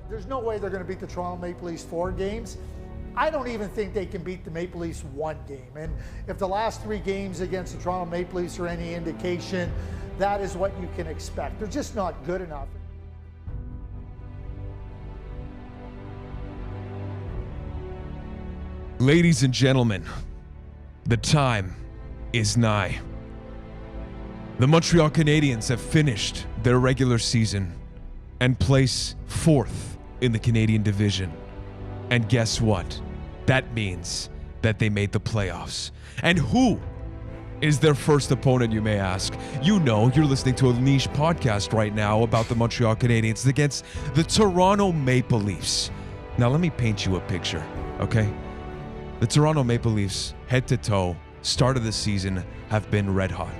There's no way they're going to beat the Toronto Maple Leafs 4 games. I don't even think they can beat the Maple Leafs 1 game. And if the last 3 games against the Toronto Maple Leafs are any indication, that is what you can expect. They're just not good enough. Ladies and gentlemen, the time is nigh. The Montreal Canadiens have finished their regular season and place 4th in the Canadian division. And guess what? That means that they made the playoffs. And who is their first opponent, you may ask? You know, you're listening to a niche podcast right now about the Montreal Canadiens against the Toronto Maple Leafs. Now, let me paint you a picture, okay? The Toronto Maple Leafs, head to toe, start of the season, have been red hot.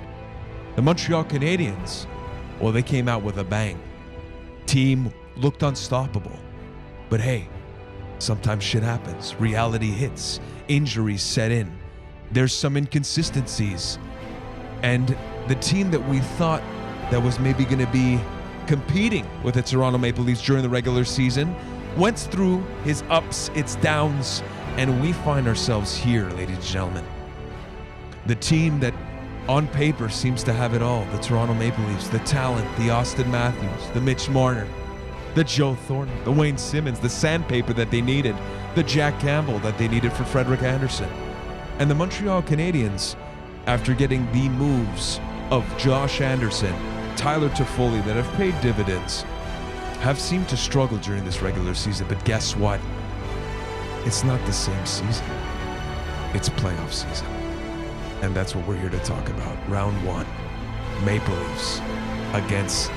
The Montreal Canadiens, well, they came out with a bang. Team looked unstoppable. But hey, sometimes shit happens. Reality hits. Injuries set in. There's some inconsistencies. And the team that we thought that was maybe going to be competing with the Toronto Maple Leafs during the regular season went through his ups, its downs, and we find ourselves here, ladies and gentlemen. The team that on paper seems to have it all, the Toronto Maple Leafs, the talent, the Austin Matthews, the Mitch Marner, the Joe Thornton, the Wayne Simmons, the sandpaper that they needed, the Jack Campbell that they needed for Frederik Andersen. And the Montreal Canadiens, after getting the moves of Josh Anderson, Tyler Toffoli that have paid dividends, have seemed to struggle during this regular season. But guess what? It's not the same season. It's playoff season. And that's what we're here to talk about. Round 1, Maple Leafs against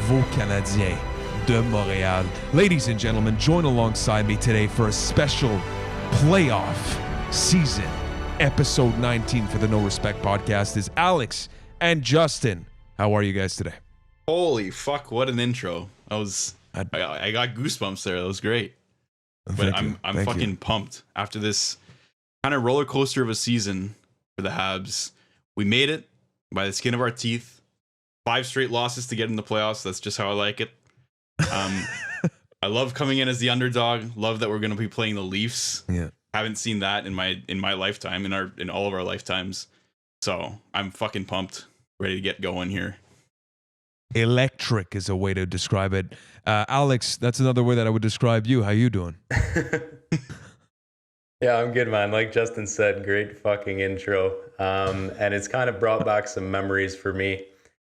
vos Canadiens de Montréal. Ladies and gentlemen, join alongside me today for a special playoff season. Episode 19 for the No Respek podcast is Alex and Justin. How are you guys today? Holy fuck, what an intro. I got goosebumps there. That was great. But I'm fucking pumped after this kind of roller coaster of a season for the Habs. We made it by the skin of our teeth. 5 straight losses to get in the playoffs. That's just how I like it. I love coming in as the underdog. Love that we're going to be playing the Leafs. Yeah. Haven't seen that in my lifetime, in all of our lifetimes. So I'm fucking pumped, ready to get going here. Electric is a way to describe it. Alex, that's another way that I would describe you. How you doing? Yeah, I'm good, man. Like Justin said, great fucking intro. And it's kind of brought back some memories for me.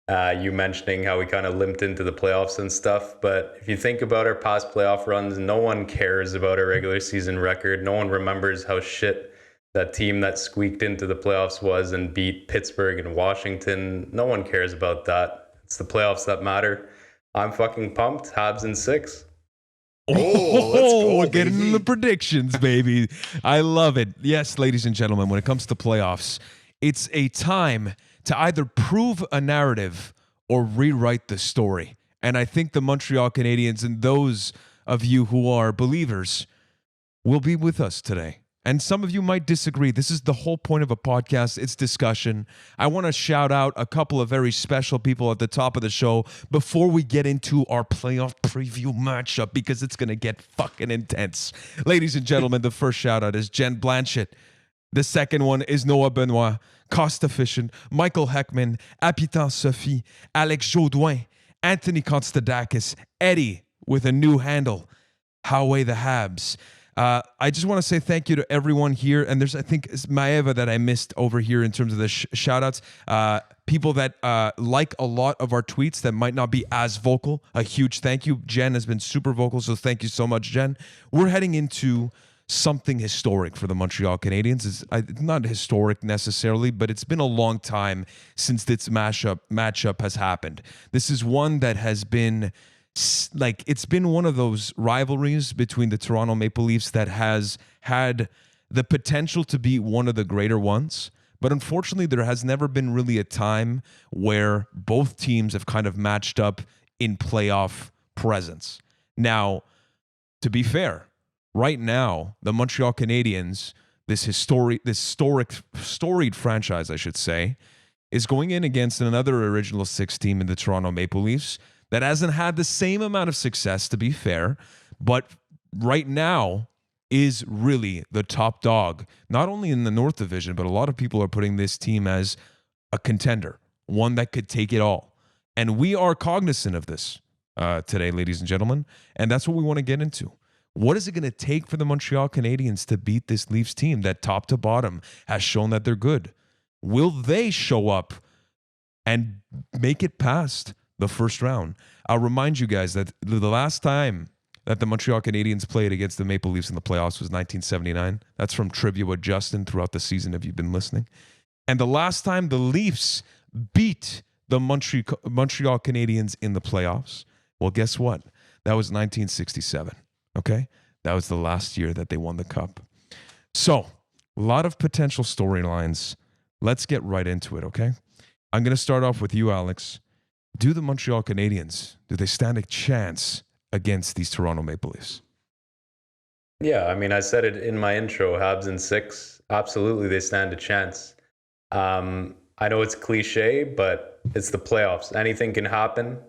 You mentioning how we kind of limped into the playoffs and stuff. But if you think about our past playoff runs, no one cares about our regular season record. No one remembers how shit that team that squeaked into the playoffs was and beat Pittsburgh and Washington. No one cares about that. It's the playoffs that matter. I'm fucking pumped. Habs in 6. Oh, let's go, we're getting into the predictions, baby. I love it. Yes, ladies and gentlemen, when it comes to playoffs, it's a time to either prove a narrative or rewrite the story. And I think the Montreal Canadiens and those of you who are believers will be with us today. And some of you might disagree. This is the whole point of a podcast. It's discussion. I want to shout out a couple of very special people at the top of the show before we get into our playoff preview matchup, because it's going to get fucking intense. Ladies and gentlemen, the first shout out is Jen Blanchett. The second one is Noah Benoit, Cost Efficient, Michael Heckman, Apitan Sophie, Alex Jaudoin, Anthony Konstadakis, Eddie with a new handle, Howay the Habs. I just want to say thank you to everyone here. And there's, I think, it's Maeva that I missed over here in terms of the shout outs. People that like a lot of our tweets that might not be as vocal. A huge thank you. Jen has been super vocal, so thank you so much, Jen. We're heading into something historic for the Montreal Canadiens. It's not historic necessarily, but it's been a long time since this matchup has happened. This is one that has been like, it's been one of those rivalries between the Toronto Maple Leafs that has had the potential to be one of the greater ones. But unfortunately, there has never been really a time where both teams have kind of matched up in playoff presence. Now, to be fair, right now, the Montreal Canadiens, this storied franchise, I should say, is going in against another Original Six team in the Toronto Maple Leafs that hasn't had the same amount of success, to be fair, but right now is really the top dog, not only in the North Division, but a lot of people are putting this team as a contender, one that could take it all. And we are cognizant of this today, ladies and gentlemen, and that's what we want to get into. What is it going to take for the Montreal Canadiens to beat this Leafs team that top to bottom has shown that they're good? Will they show up and make it past the first round? I'll remind you guys that the last time that the Montreal Canadiens played against the Maple Leafs in the playoffs was 1979. That's from trivia with Justin throughout the season, if you've been listening. And the last time the Leafs beat the Montreal Canadiens in the playoffs, well, guess what? That was 1967, okay? That was the last year that they won the Cup. So, a lot of potential storylines. Let's get right into it, okay? I'm going to start off with you, Alex. Do the Montreal Canadiens, do they stand a chance against these Toronto Maple Leafs? Yeah, I mean, I said it in my intro, Habs in 6. Absolutely, they stand a chance. I know it's cliche, but it's the playoffs. Anything can happen.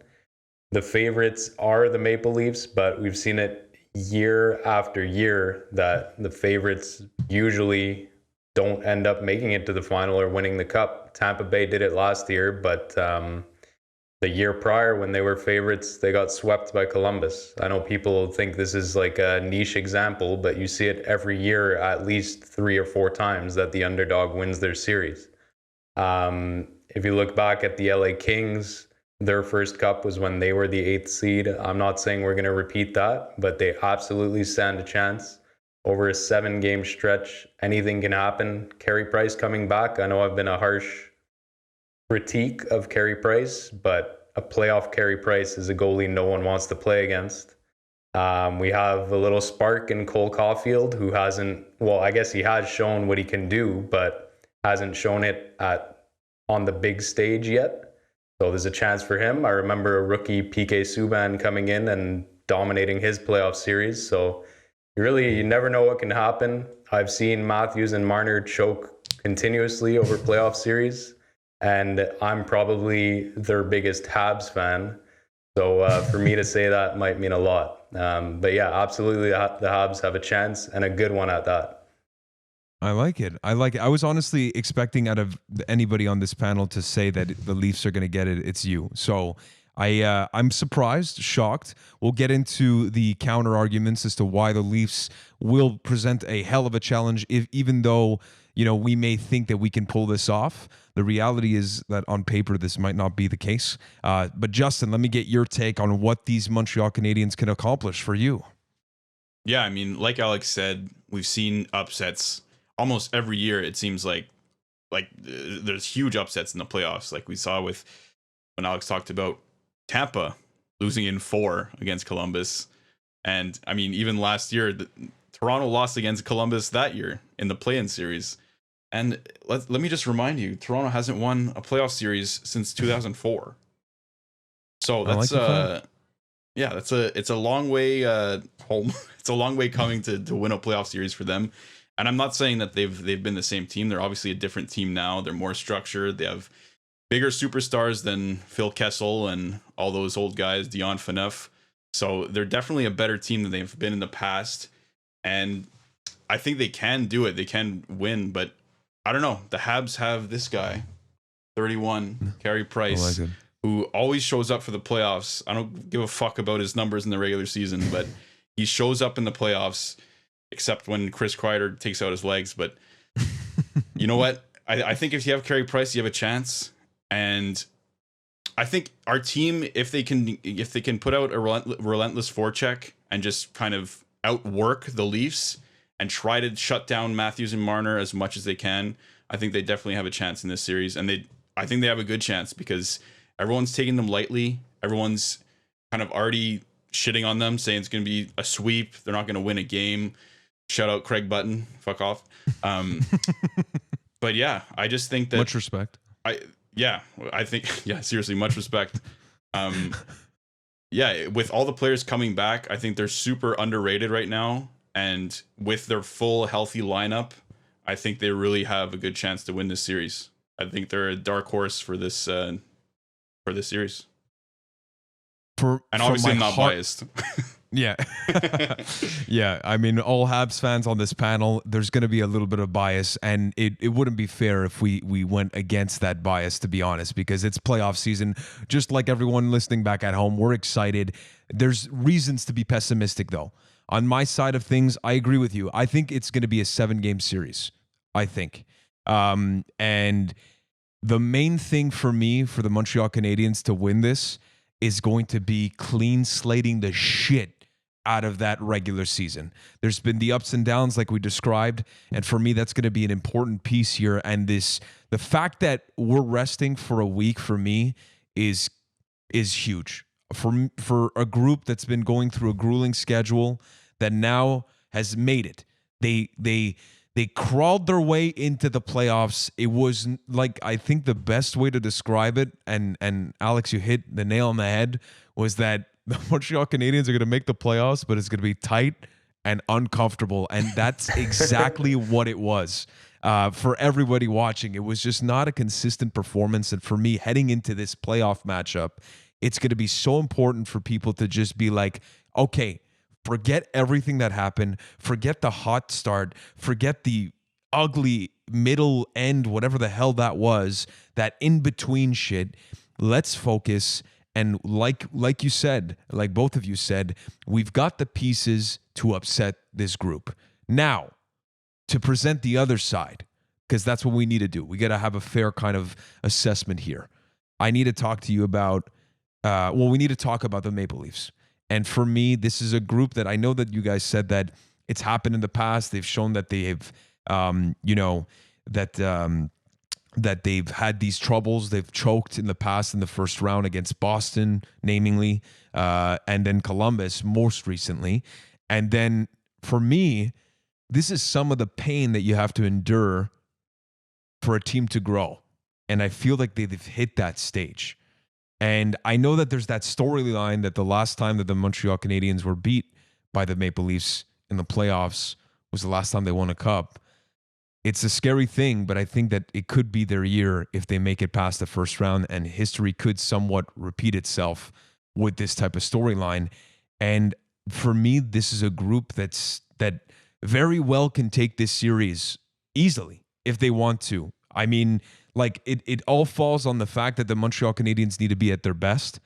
The favorites are the Maple Leafs, but we've seen it year after year that the favorites usually don't end up making it to the final or winning the Cup. Tampa Bay did it last year, but the year prior when they were favorites, they got swept by Columbus. I know people think this is like a niche example, but you see it every year at least 3 or 4 times that the underdog wins their series. If you look back at the LA Kings, their first cup was when they were the 8th seed. I'm not saying we're going to repeat that, but they absolutely stand a chance. Over a 7-game stretch, anything can happen. Carey Price coming back. I know I've been a harsh critique of Carey Price, but a playoff Carey Price is a goalie no one wants to play against. We have a little spark in Cole Caulfield, who hasn't, well, I guess he has shown what he can do, but hasn't shown it on the big stage yet. So there's a chance for him. I remember a rookie PK Subban coming in and dominating his playoff series. So you never know what can happen. I've seen Matthews and Marner choke continuously over playoff series, and I'm probably their biggest Habs fan. So for me to say that might mean a lot. But yeah, absolutely the Habs have a chance, and a good one at that. I like it. I was honestly expecting out of anybody on this panel to say that the Leafs are going to get it. It's you. So I'm surprised, shocked. We'll get into the counter arguments as to why the Leafs will present a hell of a challenge, even though, we may think that we can pull this off. The reality is that on paper, this might not be the case. But Justin, let me get your take on what these Montreal Canadiens can accomplish for you. Yeah, I mean, like Alex said, we've seen upsets almost every year. It seems like there's huge upsets in the playoffs, like we saw with when Alex talked about Tampa losing in 4 against Columbus. And I mean, even last year, Toronto lost against Columbus that year in the play-in series. And let me just remind you, Toronto hasn't won a playoff series since 2004. So that's it's a long way home. It's a long way coming to win a playoff series for them. And I'm not saying that they've been the same team. They're obviously a different team now. They're more structured. They have bigger superstars than Phil Kessel and all those old guys, Dion Phaneuf. So they're definitely a better team than they've been in the past. And I think they can do it. They can win. But I don't know. The Habs have this guy, 31, Carey Price, who always shows up for the playoffs. I don't give a fuck about his numbers in the regular season, but he shows up in the playoffs, except when Chris Kreider takes out his legs. But you know what? I think if you have Carey Price, you have a chance. And I think our team, if they can put out a relentless forecheck and just kind of outwork the Leafs and try to shut down Matthews and Marner as much as they can, I think they definitely have a chance in this series. And I think they have a good chance because everyone's taking them lightly. Everyone's kind of already shitting on them, saying it's going to be a sweep. They're not going to win a game. Shout out Craig Button. Fuck off. But yeah, I just think that much respect. I think seriously, much respect. With all the players coming back, I think they're super underrated right now. And with their full healthy lineup, I think they really have a good chance to win this series. I think they're a dark horse for this series. And obviously, I'm not biased. Yeah. Yeah. I mean, all Habs fans on this panel, there's going to be a little bit of bias, and it wouldn't be fair if we went against that bias, to be honest, because it's playoff season. Just like everyone listening back at home, we're excited. There's reasons to be pessimistic, though. On my side of things, I agree with you. I think it's going to be a 7-game series. I think. And the main thing for me, for the Montreal Canadiens to win this, is going to be clean slating the shit out of that regular season. There's been the ups and downs like we described, and for me that's going to be an important piece here. And the fact that we're resting for a week for me is huge. For a group that's been going through a grueling schedule that now has made it. They crawled their way into the playoffs. It was like, I think the best way to describe it, and Alex, you hit the nail on the head, was that the Montreal Canadiens are going to make the playoffs, but it's going to be tight and uncomfortable. And that's exactly what it was for everybody watching. It was just not a consistent performance. And for me, heading into this playoff matchup, it's going to be so important for people to just be like, okay, forget everything that happened. Forget the hot start. Forget the ugly middle end, whatever the hell that was, that in-between shit. Let's focus. And like you said, like both of you said, we've got the pieces to upset this group. Now, to present the other side, because that's what we need to do. We got to have a fair kind of assessment here. I need to talk to you about, we need to talk about the Maple Leafs. And for me, this is a group that I know that you guys said that it's happened in the past. They've shown that they've, that they've had these troubles. They've choked in the past in the first round against Boston, namely, and then Columbus most recently. And then for me, this is some of the pain that you have to endure for a team to grow. And I feel like they've hit that stage. And I know that there's that storyline that the last time that the Montreal Canadiens were beat by the Maple Leafs in the playoffs was the last time they won a cup. It's a scary thing, but I think that it could be their year if they make it past the first round, and history could somewhat repeat itself with this type of storyline. And for me, this is a group that very well can take this series easily if they want to. I mean, like it all falls on the fact that the Montreal Canadiens need to be at their best.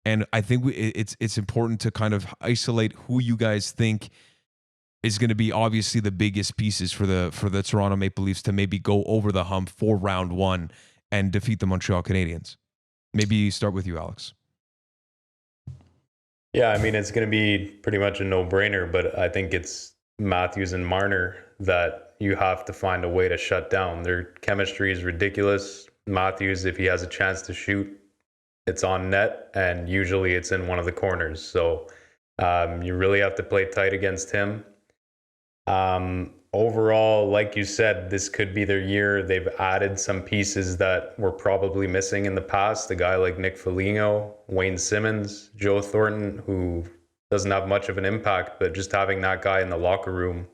And I think it's important to kind of isolate who you guys think is going to be obviously the biggest pieces for the Toronto Maple Leafs to maybe go over the hump for round one and defeat the Montreal Canadiens. Maybe start with you, Alex. Yeah, I mean, it's going to be pretty much a no-brainer, but I think it's Matthews and Marner that you have to find a way to shut down. Their chemistry is ridiculous. Matthews, if he has a chance to shoot, it's on net, and usually it's in one of the corners. So you really have to play tight against him. Overall, like you said, this could be their year. They've added some pieces that were probably missing in the past. A guy like Nick Foligno, Wayne Simmons, Joe Thornton, who doesn't have much of an impact, but just having that guy in the locker room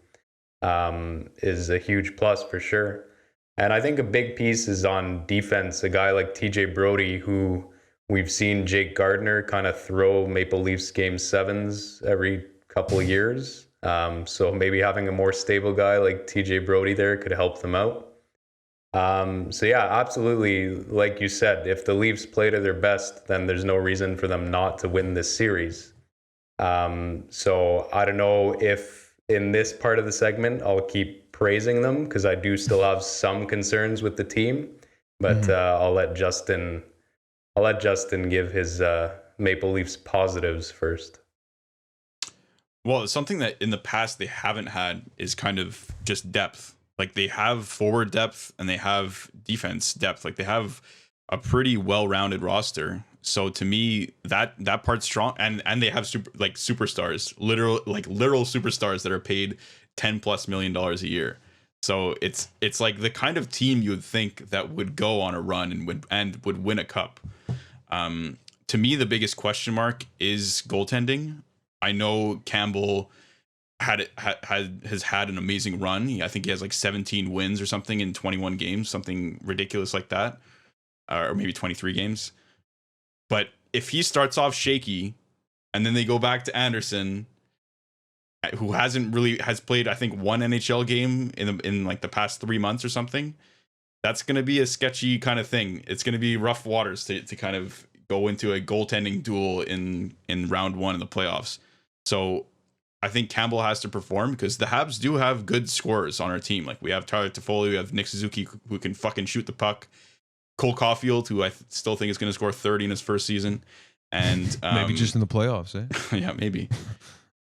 is a huge plus for sure. And I think a big piece is on defense. A guy like TJ Brody, who we've seen Jake Gardiner kind of throw Maple Leafs game sevens every couple of years. So maybe having a more stable guy like TJ Brody there could help them out. So yeah, absolutely. Like you said, if the Leafs play to their best, then there's no reason for them not to win this series. So I don't know if in this part of the segment, I'll keep praising them because I do still have some concerns with the team, but I'll let Justin give his Maple Leafs positives first. Well, something that in the past they haven't had is kind of just depth. Like they have forward depth and they have defense depth. Like they have a pretty well-rounded roster. So to me, that part's strong, and they have superstars, literal superstars that are paid $10+ million a year. So it's like the kind of team you would think that would go on a run and would win a cup. To me, the biggest question mark is goaltending. I know Campbell has had an amazing run. I think he has like 17 wins or something in 21 games, something ridiculous like that, or maybe 23 games. But if he starts off shaky and then they go back to Anderson who has played, I think, one NHL game in like the past 3 months or something. That's going to be a sketchy kind of thing. It's going to be rough waters to kind of go into a goaltending duel in round one in the playoffs. So I think Campbell has to perform, because the Habs do have good scorers on our team. Like, we have Tyler Toffoli, we have Nick Suzuki, who can fucking shoot the puck, Cole Caulfield, who I still think is going to score 30 in his first season, and maybe just in the playoffs, eh? Yeah, maybe.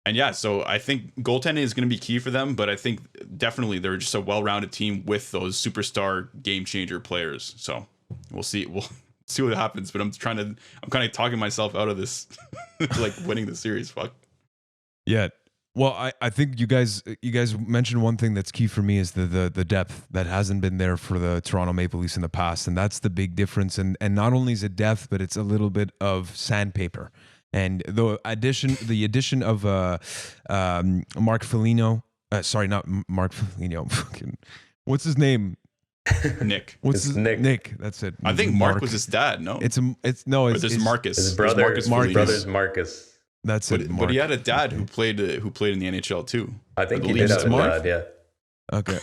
And yeah, so I think goaltending is going to be key for them, but I think definitely they're just a well-rounded team with those superstar game changer players. So we'll see what happens. But I'm kind of talking myself out of this, like winning the series. Fuck. Yeah. Well, I think you guys mentioned one thing that's key for me is the depth that hasn't been there for the Toronto Maple Leafs in the past, and that's the big difference. And not only is it depth, but it's a little bit of sandpaper. And the addition of Mark Foligno, sorry, not Mark Foligno. What's his name? Nick. Nick. That's it. I think Mark was his dad. No, it's Marcus. His brother. His brother's Marcus. That's it. But he had a dad who played in the NHL too. I think he did have a dad. Yeah. Okay.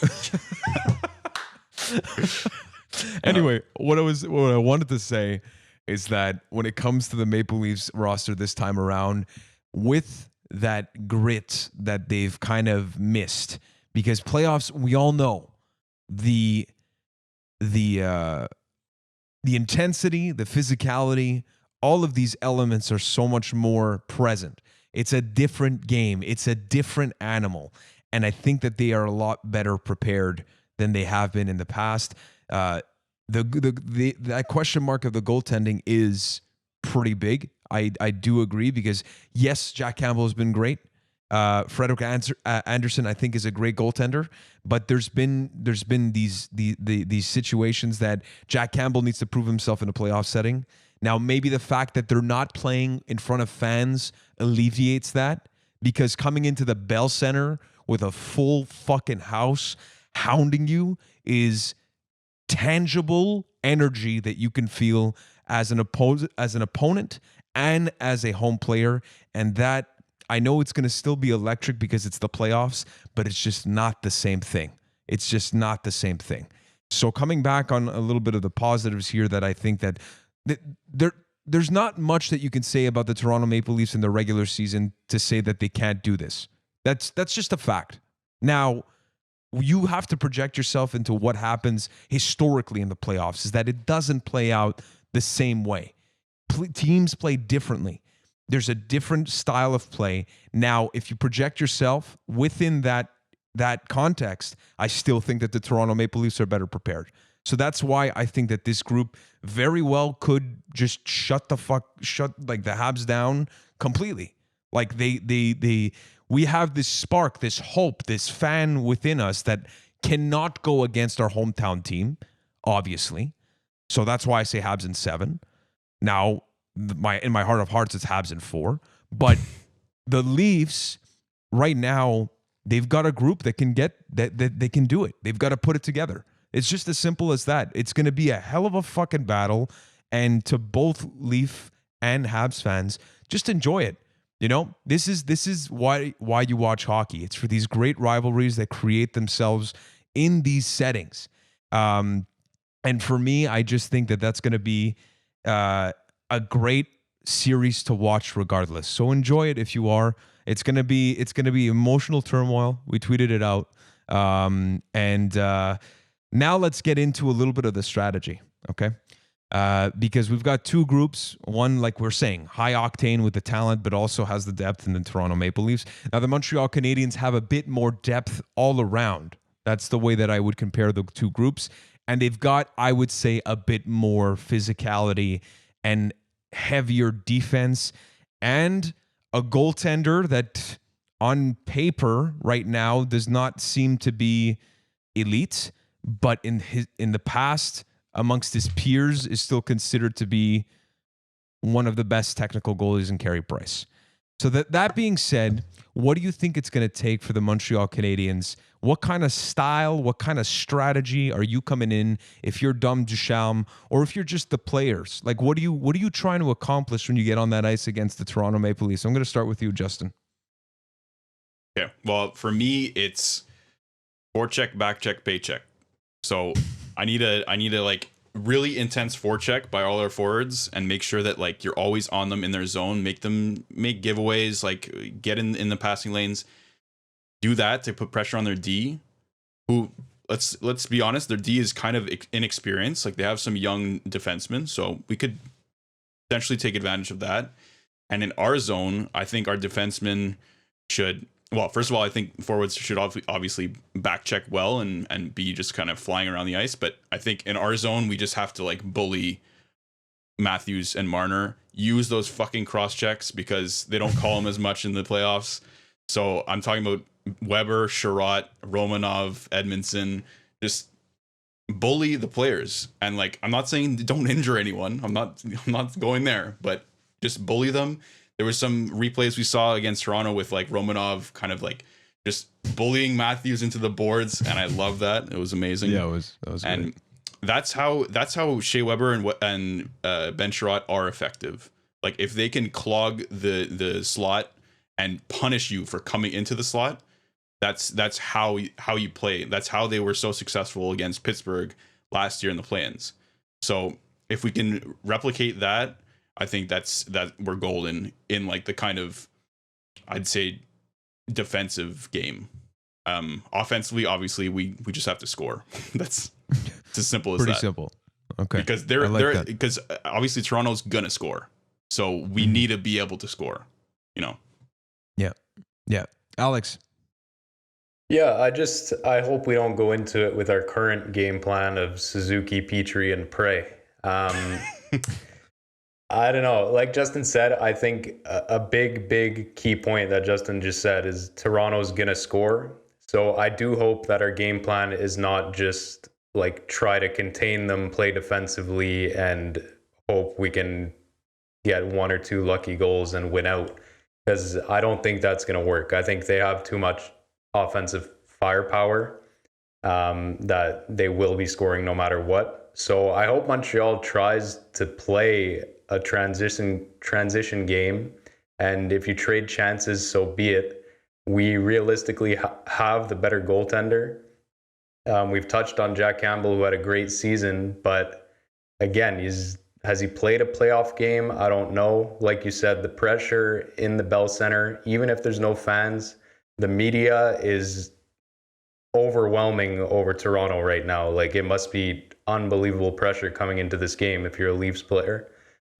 Anyway, what I wanted to say is that when it comes to the Maple Leafs roster this time around, with that grit that they've kind of missed, because playoffs, we all know the intensity, the physicality, all of these elements are so much more present. It's a different game. It's a different animal. And I think that they are a lot better prepared than they have been in the past. That question mark of the goaltending is pretty big. I do agree, because yes, Jack Campbell has been great. Frederick Anderson, I think, is a great goaltender, but there's been these situations that Jack Campbell needs to prove himself in a playoff setting. Now, maybe the fact that they're not playing in front of fans alleviates that, because coming into the Bell Center with a full fucking house hounding you is tangible energy that you can feel as an opponent and as a home player. And that, I know it's going to still be electric because it's the playoffs, but it's just not the same thing. It's just not the same thing. So coming back on a little bit of the positives here, that I think that there's not much that you can say about the Toronto Maple Leafs in the regular season to say that they can't do this. That's just a fact. Now, you have to project yourself into what happens historically in the playoffs, is that it doesn't play out the same way. Teams play differently. There's a different style of play. Now, if you project yourself within that context, I still think that the Toronto Maple Leafs are better prepared. So that's why I think that this group very well could just shut like the Habs down completely. Like we have this spark, this hope, this fan within us that cannot go against our hometown team, obviously. So that's why I say Habs in 7. Now, in my heart of hearts, it's Habs in 4. But the Leafs right now, they've got a group that can they can do it. They've got to put it together. It's just as simple as that. It's going to be a hell of a fucking battle. And to both Leaf and Habs fans, just enjoy it. You know, this is why you watch hockey. It's for these great rivalries that create themselves in these settings. And for me, I just think that that's going to be a great series to watch regardless. So enjoy it if you are. It's going to be emotional turmoil. We tweeted it out. Now let's get into a little bit of the strategy, okay? Because we've got two groups. One, like we're saying, high octane with the talent, but also has the depth in the Toronto Maple Leafs. Now, the Montreal Canadiens have a bit more depth all around. That's the way that I would compare the two groups. And they've got, I would say, a bit more physicality and heavier defense and a goaltender that on paper right now does not seem to be elite, but in the past amongst his peers is still considered to be one of the best technical goalies in Carey Price. So that being said, what do you think it's going to take for the Montreal Canadiens? What kind of style, what kind of strategy are you coming in if you're Dom Ducharme or if you're just the players? Like, what are you trying to accomplish when you get on that ice against the Toronto Maple Leafs? I'm going to start with you, Justin. Okay. Well, for me, it's forecheck, back check, paycheck. So I need a like really intense forecheck by all our forwards and make sure that like you're always on them in their zone. Make giveaways, like get in the passing lanes. Do that to put pressure on their D, who let's be honest, their D is kind of inexperienced. Like they have some young defensemen, so we could potentially take advantage of that. And in our zone, I think our defensemen should. Well, first of all, I think forwards should obviously back check well and be just kind of flying around the ice. But I think in our zone, we just have to like bully Matthews and Marner, use those fucking cross checks because they don't call them as much in the playoffs. So I'm talking about Weber, Sherratt, Romanov, Edmondson, just bully the players. And like, I'm not saying don't injure anyone. I'm not going there, but just bully them. There was some replays we saw against Toronto with like Romanov kind of like just bullying Matthews into the boards, and I love that. It was amazing. Yeah, that was and great. That's how Shea Weber and Ben Sherratt are effective. Like if they can clog the slot and punish you for coming into the slot, that's how you play. That's how they were so successful against Pittsburgh last year in the play-ins. So if we can replicate that, I think that we're golden in like the kind of, I'd say, defensive game. Offensively, obviously, we just have to score. It's as simple as Pretty that. simple. Okay. Because because obviously Toronto's gonna score, so we need to be able to score. You know. Yeah. Alex. Yeah, I hope we don't go into it with our current game plan of Suzuki, Petrie, and Prey. I don't know. Like Justin said, I think a big key point that Justin just said is Toronto's going to score. So I do hope that our game plan is not just like try to contain them, play defensively, and hope we can get one or two lucky goals and win out. Because I don't think that's going to work. I think they have too much offensive firepower that they will be scoring no matter what. So I hope Montreal tries to play a transition game, and if you trade chances, so be it. We realistically have the better goaltender. We've touched on Jack Campbell, who had a great season, but again, has he played a playoff game? I don't know. Like you said, the pressure in the Bell Center, even if there's no fans, the media is overwhelming over Toronto right now. Like it must be unbelievable pressure coming into this game if you're a Leafs player.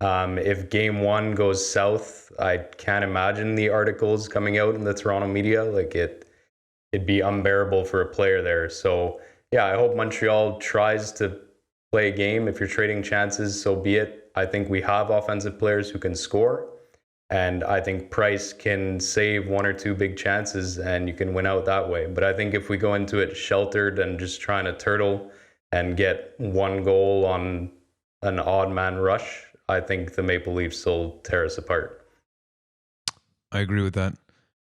If game one goes south, I can't imagine the articles coming out in the Toronto media. Like it'd be unbearable for a player there. So yeah, I hope Montreal tries to play a game. If you're trading chances, so be it. I think we have offensive players who can score. And I think Price can save one or two big chances and you can win out that way. But I think if we go into it sheltered and just trying to turtle and get one goal on an odd man rush, I think the Maple Leafs will tear us apart. I agree with that.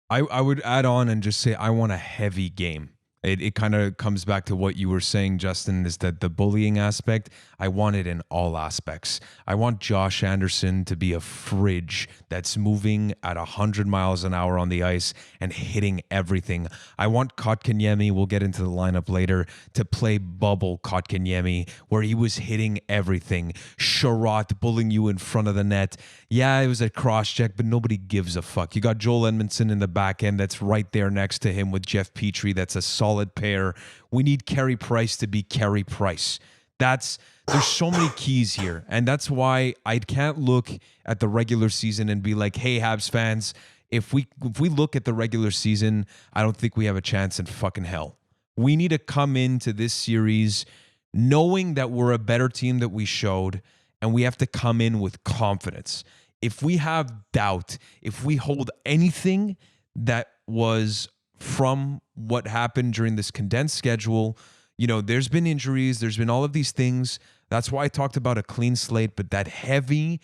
I would add on and just say I want a heavy game. It kind of comes back to what you were saying, Justin, is that the bullying aspect, I want it in all aspects. I want Josh Anderson to be a fridge that's moving at 100 miles an hour on the ice and hitting everything. I want Kotkaniemi, we'll get into the lineup later, to play bubble Kotkaniemi, where he was hitting everything. Sherratt bullying you in front of the net. Yeah, it was a cross-check, but nobody gives a fuck. You got Joel Edmondson in the back end that's right there next to him with Jeff Petrie. That's a solid pair. We need Carey Price to be Carey Price. There's so many keys here, and that's why I can't look at the regular season and be like, hey, Habs fans, if we look at the regular season, I don't think we have a chance in fucking hell. We need to come into this series knowing that we're a better team that we showed, and we have to come in with confidence. If we have doubt, if we hold anything that was from what happened during this condensed schedule, there's been injuries, there's been all of these things. That's why I talked about a clean slate, but that heavy,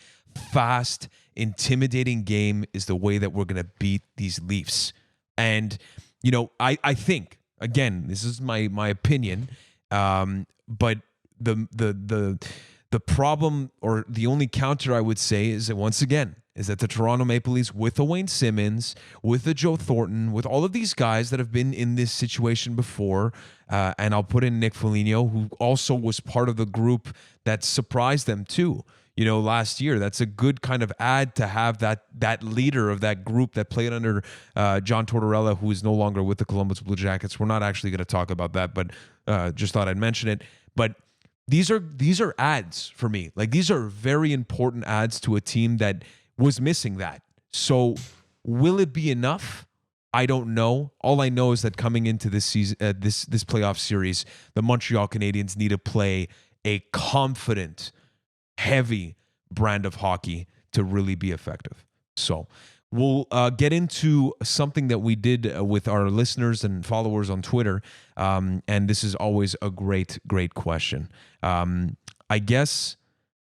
fast, intimidating game is the way that we're going to beat these Leafs. And, I think, again, this is my opinion, but the problem, or the only counter I would say, is that once again, is that the Toronto Maple Leafs, with a Wayne Simmons, with a Joe Thornton, with all of these guys that have been in this situation before, and I'll put in Nick Foligno, who also was part of the group that surprised them too, last year. That's a good kind of add to have that leader of that group that played under John Tortorella, who is no longer with the Columbus Blue Jackets. We're not actually going to talk about that, but just thought I'd mention it. But these are ads for me. Like, these are very important ads to a team that was missing that. So will it be enough? I don't know. All I know is that coming into this season, this playoff series, the Montreal Canadiens need to play a confident, heavy brand of hockey to really be effective. So we'll get into something that we did with our listeners and followers on Twitter. And this is always a great question. I guess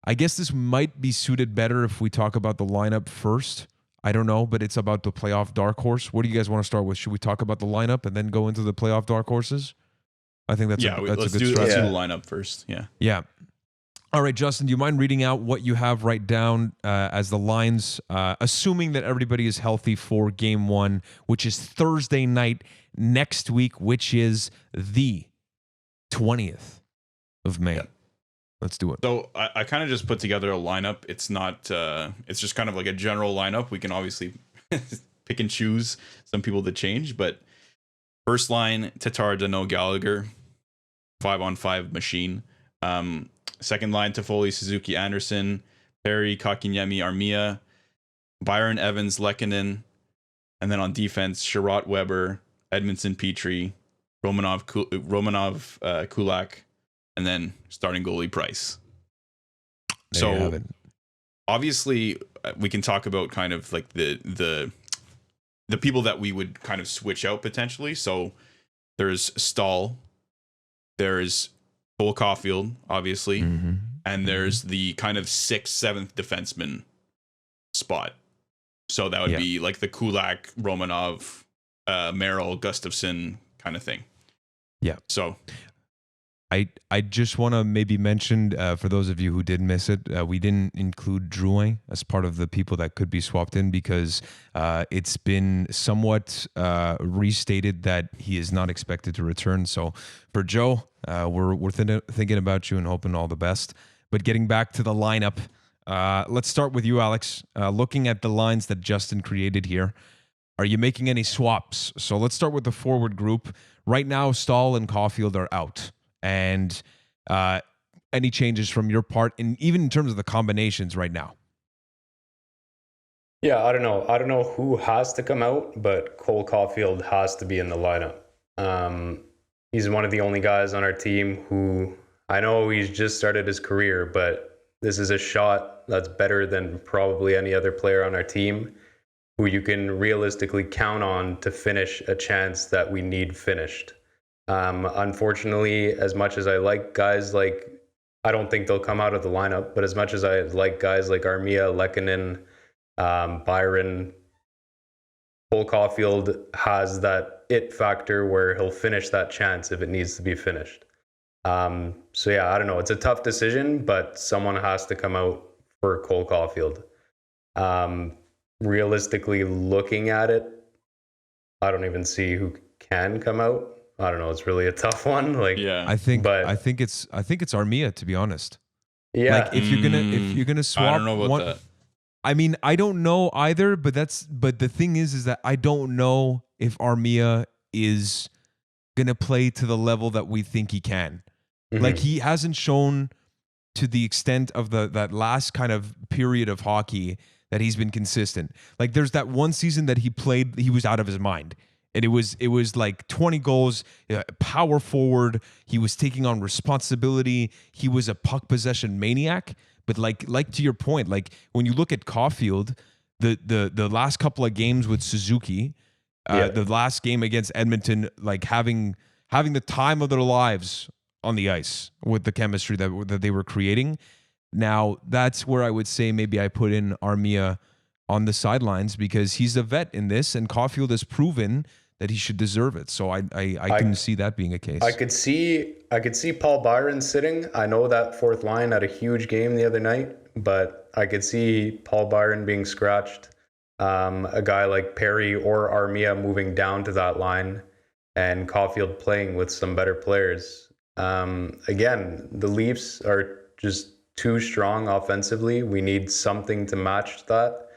this might be suited better if we talk about the lineup first. I don't know, but it's about the playoff dark horse. What do you guys want to start with? Should we talk about the lineup and then go into the playoff dark horses? I think that's a good strategy. Let's do the lineup first. Yeah. All right, Justin, do you mind reading out what you have right down as the lines, assuming that everybody is healthy for game 1, which is Thursday night next week, which is the 20th of May. Yeah. Let's do it. So I kind of just put together a lineup. It's not, it's just kind of like a general lineup. We can obviously pick and choose some people to change, but first line, Tatar, Danault, Gallagher, 5-on-5 machine. Second line, Toffoli, Suzuki, Anderson, Perry, Kotkaniemi, Armia, Byron, Evans, Lehkonen, and then on defense, Sherratt, Weber, Edmondson, Petrie, Romanov, Kulak, and then starting goalie Price. So obviously we can talk about kind of like the people that we would kind of switch out potentially. So there's Stahl, there's Cole Caulfield, obviously, and there's the kind of 6th, 7th defenseman spot. So that would be like the Kulak, Romanov, Merrill, Gustafsson kind of thing. Yeah. So I just want to maybe mention, for those of you who did miss it, we didn't include Drouin as part of the people that could be swapped in because it's been somewhat restated that he is not expected to return. So for Joe, we're thinking about you and hoping all the best. But getting back to the lineup, let's start with you, Alex. Looking at the lines that Justin created here, are you making any swaps? So let's start with the forward group. Right now, Stahl and Caulfield are out. And any changes from your part, and even in terms of the combinations right now? Yeah, I don't know who has to come out, but Cole Caulfield has to be in the lineup. He's one of the only guys on our team who, I know he's just started his career, but this is a shot that's better than probably any other player on our team who you can realistically count on to finish a chance that we need finished. Unfortunately, as much as I like guys like, I don't think they'll come out of the lineup, but as much as I like guys like Armia, Lehkonen, Byron, Cole Caulfield has that it factor where he'll finish that chance if it needs to be finished. So yeah, I don't know. It's a tough decision, but someone has to come out for Cole Caulfield. Realistically looking at it, I don't even see who can come out. I don't know. It's really a tough one. I think it's Armia, to be honest. Yeah. Like if you're gonna swap, I don't know about that. I mean, I don't know either. But the thing is that I don't know if Armia is gonna play to the level that we think he can. Like he hasn't shown to the extent of that last kind of period of hockey that he's been consistent. Like there's that one season that he played, he was out of his mind. And it was like 20 goals, power forward. He was taking on responsibility. He was a puck possession maniac. But like to your point, like when you look at Caulfield, the last couple of games with Suzuki, the last game against Edmonton, like having the time of their lives on the ice with the chemistry that they were creating. Now that's where I would say maybe I put in Armia on the sidelines because he's a vet in this, and Caulfield has proven that he should deserve it. So I can see that being a case. I could see Paul Byron sitting. I know that fourth line had a huge game the other night, but I could see Paul Byron being scratched. A guy like Perry or Armia moving down to that line, and Caulfield playing with some better players. Again, the Leafs are just too strong offensively. We need something to match that.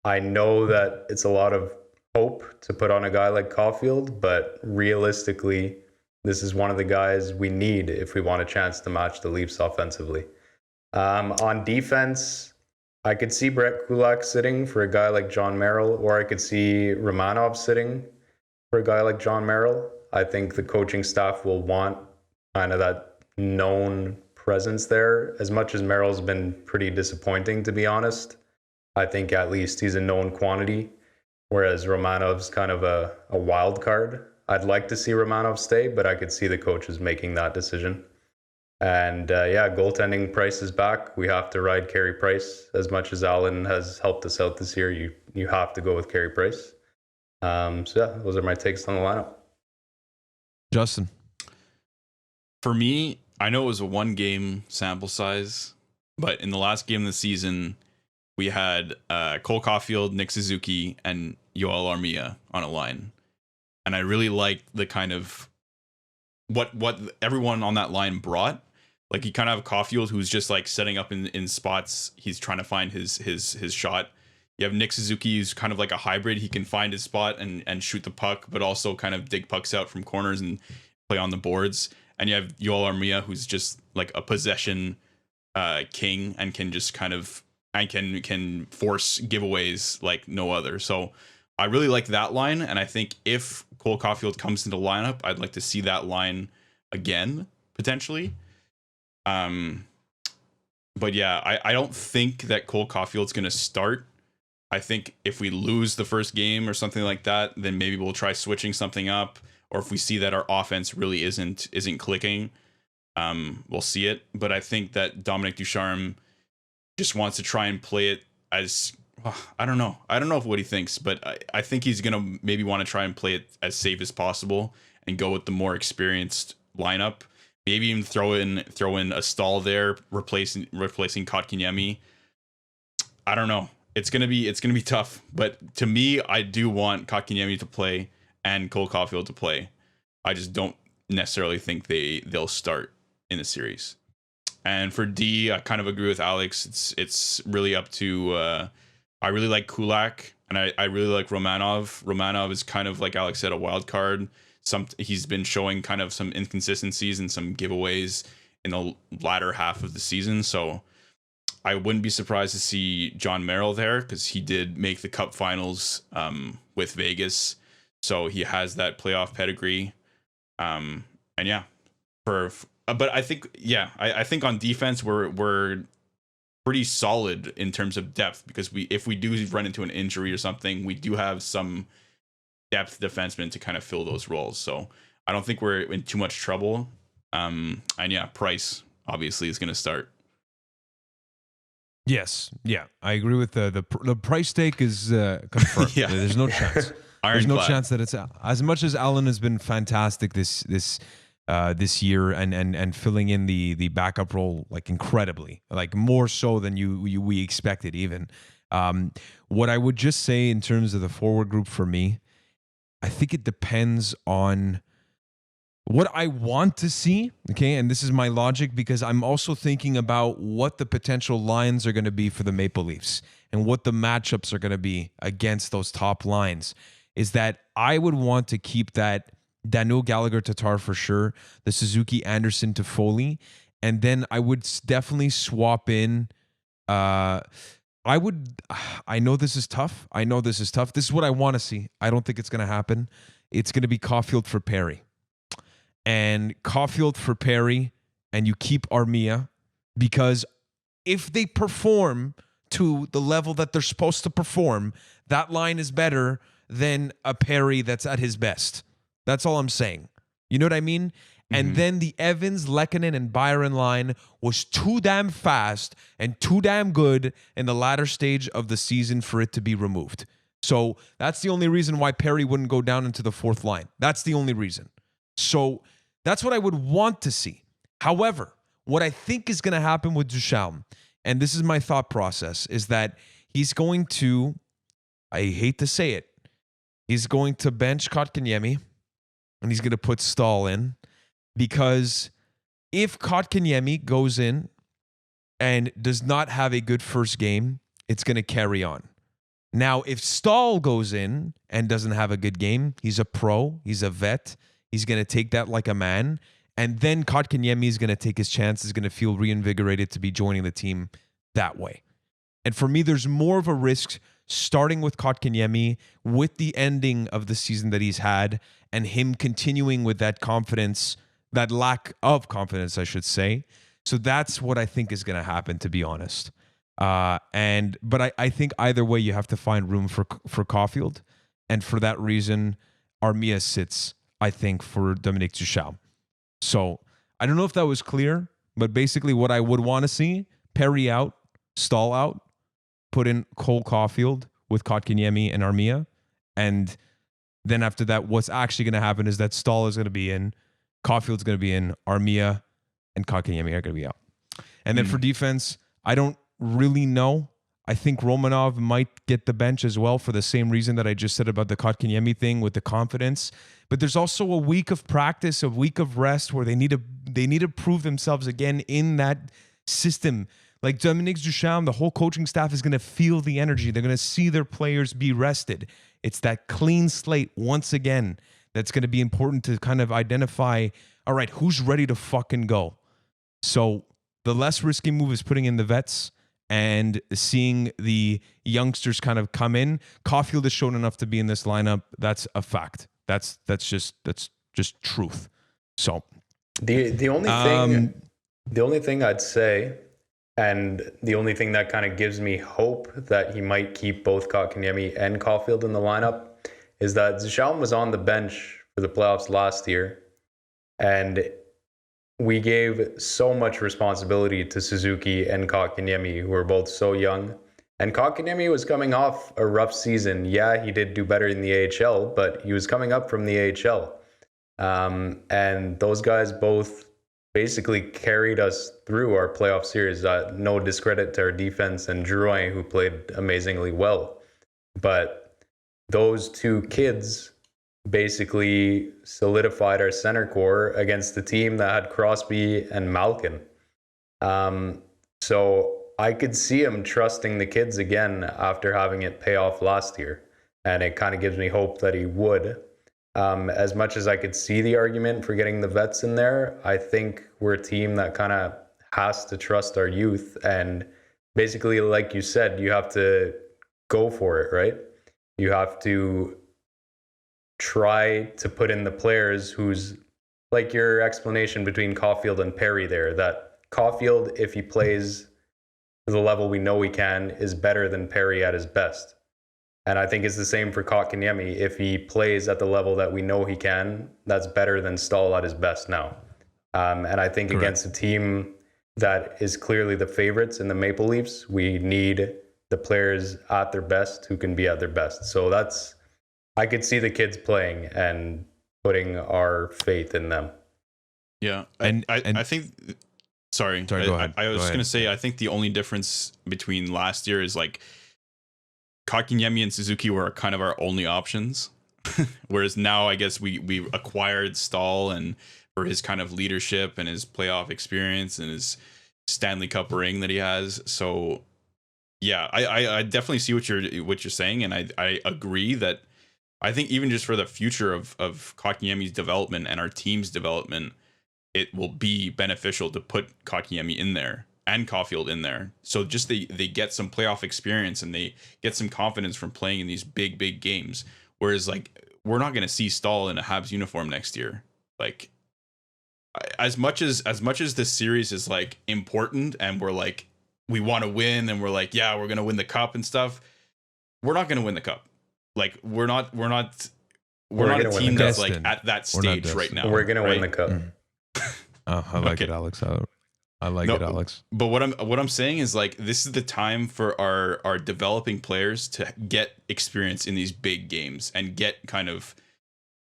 I know that it's a lot of hope to put on a guy like Caulfield, but realistically, this is one of the guys we need if we want a chance to match the Leafs offensively. On defense, I could see Brett Kulak sitting for a guy like John Merrill, or I could see Romanov sitting for a guy like John Merrill. I think the coaching staff will want kind of that known presence there. As much as Merrill's been pretty disappointing, to be honest, I think at least he's a known quantity, whereas Romanov's kind of a wild card. I'd like to see Romanov stay, but I could see the coaches making that decision. And goaltending Price is back. We have to ride Carey Price. As much as Allen has helped us out this year, you have to go with Carey Price. Those are my takes on the lineup. Justin. For me, I know it was a 1-game sample size, but in the last game of the season, we had Cole Caulfield, Nick Suzuki, and Yoel Armia on a line. And I really liked the kind of what everyone on that line brought. Like, you kind of have Caulfield, who's just like setting up in spots. He's trying to find his shot. You have Nick Suzuki, who's kind of like a hybrid. He can find his spot and shoot the puck, but also kind of dig pucks out from corners and play on the boards. And you have Yoel Armia, who's just like a possession king and can just kind of can force giveaways like no other. So I really like that line, and I think if Cole Caulfield comes into the lineup, I'd like to see that line again potentially. But yeah, I don't think that Cole Caulfield's going to start. I think if we lose the first game or something like that, then maybe we'll try switching something up. Or if we see that our offense really isn't clicking, we'll see it. But I think that Dominic Ducharme just wants to try and play it as, I don't know what he thinks, but I think he's gonna maybe want to try and play it as safe as possible and go with the more experienced lineup. Maybe even throw in a Stahl there, replacing Kotkaniemi. I don't know. It's gonna be tough. But to me, I do want Kotkaniemi to play and Cole Caulfield to play. I just don't necessarily think they'll start in the series. And for D, I kind of agree with Alex. It's really up to. I really like Kulak, and I really like Romanov. Romanov is kind of, like Alex said, a wild card. He's been showing kind of some inconsistencies and some giveaways in the latter half of the season. So I wouldn't be surprised to see John Merrill there, because he did make the Cup Finals with Vegas. So he has that playoff pedigree. And yeah, but I think, I think on defense we're pretty solid in terms of depth, because if we do run into an injury or something, we do have some depth defensemen to kind of fill those roles. So I don't think we're in too much trouble. And yeah, Price obviously is going to start. Yes, yeah, I agree with the price take is confirmed. Yeah. There's no chance. There's no chance that it's, as much as Allen has been fantastic this year and filling in the backup role like incredibly, like more so than we expected even. What I would just say in terms of the forward group for me, I think it depends on what I want to see. Okay, and this is my logic, because I'm also thinking about what the potential lines are going to be for the Maple Leafs and what the matchups are going to be against those top lines. Is that I would want to keep that Danault Gallagher Tatar for sure, the Suzuki Anderson to Foley, and then I would definitely swap in. I know this is tough. This is what I want to see. I don't think it's going to happen. It's going to be Caulfield for Perry. And Caulfield for Perry, and you keep Armia, because if they perform to the level that they're supposed to perform, that line is better than a Perry that's at his best. That's all I'm saying. You know what I mean? And then the Evans, Lehkonen, and Byron line was too damn fast and too damn good in the latter stage of the season for it to be removed. So that's the only reason why Perry wouldn't go down into the fourth line. That's the only reason. So that's what I would want to see. However, what I think is going to happen with Ducharme, and this is my thought process, is that he's going to, I hate to say it, he's going to bench Kotkaniemi and he's going to put Stahl in, because if Kotkaniemi goes in and does not have a good first game, it's going to carry on. Now, if Stahl goes in and doesn't have a good game, he's a pro, he's a vet, he's going to take that like a man, and then Kotkaniemi is going to take his chance, is going to feel reinvigorated to be joining the team that way. And for me, there's more of a risk starting with Kotkaniemi with the ending of the season that he's had and him continuing with that confidence, that lack of confidence, I should say. So that's what I think is going to happen, to be honest. But I think either way, you have to find room for Caulfield. And for that reason, Armia sits, I think, for Dominique Ducharme. So I don't know if that was clear, but basically what I would want to see, Perry out, Stahl out, put in Cole Caulfield with Kotkaniemi and Armia. And then after that, what's actually going to happen is that Stahl is going to be in, Caulfield's going to be in, Armia and Kotkaniemi are going to be out. And then for defense, I don't really know. I think Romanov might get the bench as well for the same reason that I just said about the Kotkaniemi thing with the confidence. But there's also a week of practice, a week of rest where they need to prove themselves again in that system. Like Dominique Ducharme, the whole coaching staff is going to feel the energy. They're going to see their players be rested. It's that clean slate once again that's going to be important to kind of identify, all right, who's ready to fucking go? So the less risky move is putting in the vets and seeing the youngsters kind of come in. Caulfield has shown enough to be in this lineup. That's a fact. That's just truth. So the only thing I'd say, and the only thing that kind of gives me hope that he might keep both Kotkaniemi and Caulfield in the lineup, is that Ducharme was on the bench for the playoffs last year, and we gave so much responsibility to Suzuki and Kotkaniemi, who are both so young. And Kotkaniemi was coming off a rough season. Yeah, he did do better in the AHL, but he was coming up from the AHL. And those guys both basically carried us through our playoff series. No discredit to our defense and Drouin, who played amazingly well. But those two kids basically solidified our center core against the team that had Crosby and Malkin. So I could see him trusting the kids again after having it pay off last year. And it kind of gives me hope that he would. As much as I could see the argument for getting the vets in there, I think we're a team that kind of has to trust our youth. And basically, like you said, you have to go for it, right? You have to try to put in the players who's, like your explanation between Caulfield and Perry there, that Caulfield, if he plays to the level we know he can, is better than Perry at his best. And I think it's the same for Kotkaniemi. If he plays at the level that we know he can, that's better than Stahl at his best now. And I think against a team that is clearly the favorites in the Maple Leafs, we need the players at their best who can be at their best. So I could see the kids playing and putting our faith in them. Yeah. I think, sorry go ahead. I was going to say, I think the only difference between last year is like Kotkaniemi and Suzuki were kind of our only options. Whereas now I guess we acquired Stahl and for his kind of leadership and his playoff experience and his Stanley Cup ring that he has. So yeah, I definitely see what you're saying. And I agree that I think even just for the future of Kotkaniemi's development and our team's development, it will be beneficial to put Kotkaniemi in there and Caulfield in there. So just they get some playoff experience and they get some confidence from playing in these big games. Whereas like we're not going to see Stahl in a Habs uniform next year. Like as much as this series is like important and we're like we want to win and we're like yeah we're going to win the cup and stuff, we're not going to win the cup. Like we're not a team that's like at that stage right now. We're gonna win the cup. I like it, Alex. I I like it, Alex. But what I'm saying is like this is the time for our developing players to get experience in these big games and get kind of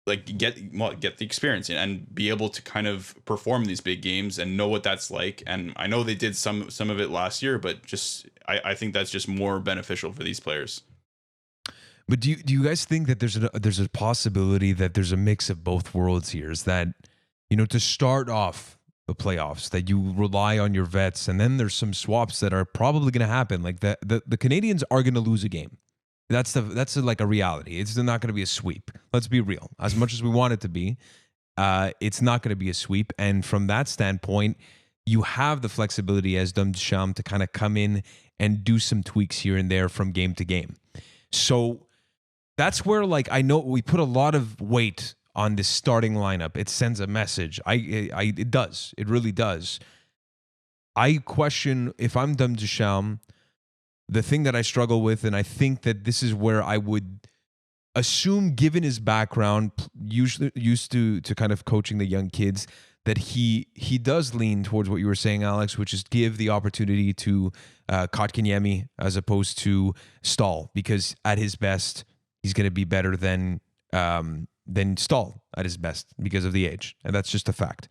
like get the experience and be able to kind of perform these big games and know what that's like. And I know they did some of it last year, but just I think that's just more beneficial for these players. But do you guys think that there's a possibility that there's a mix of both worlds here? Is that, you know, to start off the playoffs, that you rely on your vets, and then there's some swaps that are probably going to happen. Like the Canadiens are going to lose a game. That's like a reality. It's not going to be a sweep. Let's be real. As much as we want it to be, it's not going to be a sweep. And from that standpoint, you have the flexibility as Dom Ducharme to kind of come in and do some tweaks here and there from game to game. So that's where, like, I know we put a lot of weight on this starting lineup. It sends a message. It does. It really does. I question, if I'm Dom Ducharme, the thing that I struggle with, and I think that this is where I would assume, given his background, usually used to kind of coaching the young kids, that he does lean towards what you were saying, Alex, which is give the opportunity to Kotkaniemi as opposed to Stahl, because at his best, he's going to be better than Stahl at his best because of the age, and that's just a fact.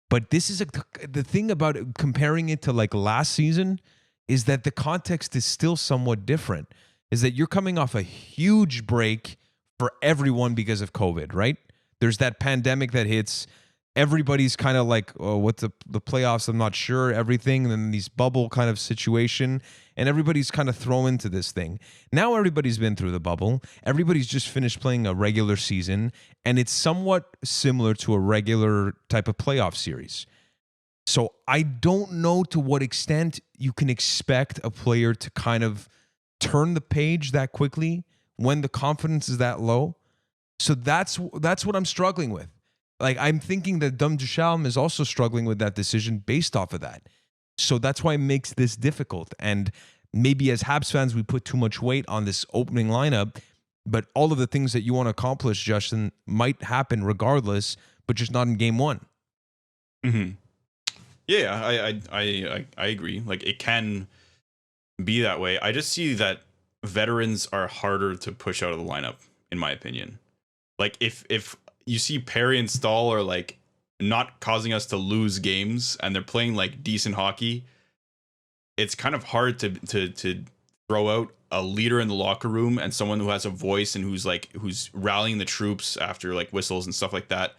But this is the thing about comparing it to like last season is that the context is still somewhat different. Is that you're coming off a huge break for everyone because of COVID, right? There's that pandemic that hits. Everybody's kind of like, oh, what's the playoffs? I'm not sure, everything. And then these bubble kind of situation. And everybody's kind of thrown into this thing. Now everybody's been through the bubble. Everybody's just finished playing a regular season. And it's somewhat similar to a regular type of playoff series. So I don't know to what extent you can expect a player to kind of turn the page that quickly when the confidence is that low. So that's what I'm struggling with. Like, I'm thinking that Dom Ducharme is also struggling with that decision based off of that. So that's why it makes this difficult. And maybe as Habs fans, we put too much weight on this opening lineup, but all of the things that you want to accomplish, Justin, might happen regardless, but just not in game one. Mm-hmm. Yeah, I agree. Like, it can be that way. I just see that veterans are harder to push out of the lineup, in my opinion. Like, if you see Perry and Stahl are like not causing us to lose games and they're playing like decent hockey, it's kind of hard to throw out a leader in the locker room and someone who has a voice and who's rallying the troops after like whistles and stuff like that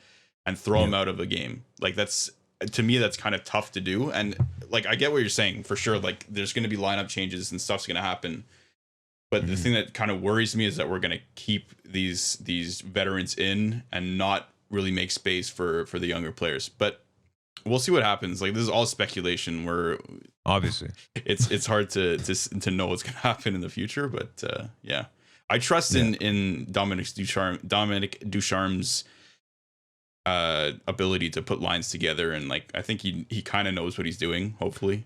and throw them out of a game. Like, that's, to me, that's kind of tough to do. And like, I get what you're saying for sure. Like, there's going to be lineup changes and stuff's going to happen. But the thing that kind of worries me is that we're going to keep these veterans in and not really make space for the younger players. But we'll see what happens. Like, this is all speculation. Where obviously it's hard to know what's going to happen in the future. But yeah, I trust in Dominic Ducharme's ability to put lines together, and like, I think he kind of knows what he's doing. Hopefully.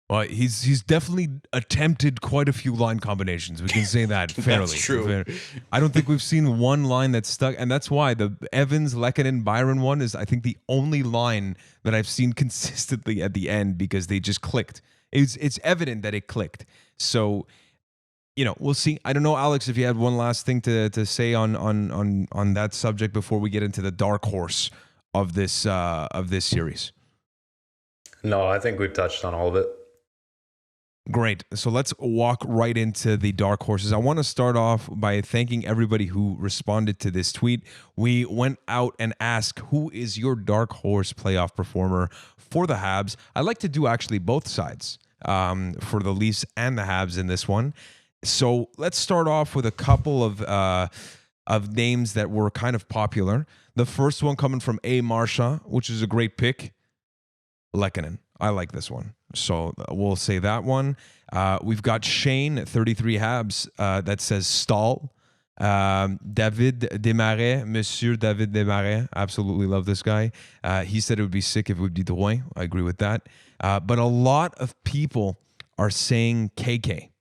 Well, he's definitely attempted quite a few line combinations. We can say that fairly. That's true. I don't think we've seen one line that's stuck, and that's why the Evans, Lehkonen, Byron one is, I think, the only line that I've seen consistently at the end because they just clicked. It's evident that it clicked. So, you know, we'll see. I don't know, Alex, if you had one last thing to say on that subject before we get into the dark horse of this series. No, I think we've touched on all of it. Great. So let's walk right into the dark horses. I want to start off by thanking everybody who responded to this tweet. We went out and asked, who is your dark horse playoff performer for the Habs? I like to do actually both sides for the Leafs and the Habs in this one. So let's start off with a couple of names that were kind of popular. The first one coming from A. Marsha, which is a great pick. Lehkonen. I like this one. So we'll say that one. We've got Shane, 33 Habs, that says Stahl. David Desmarais, Monsieur David Desmarais. Absolutely love this guy. He said it would be sick if it would be Drouin. I agree with that. But a lot of people are saying KK.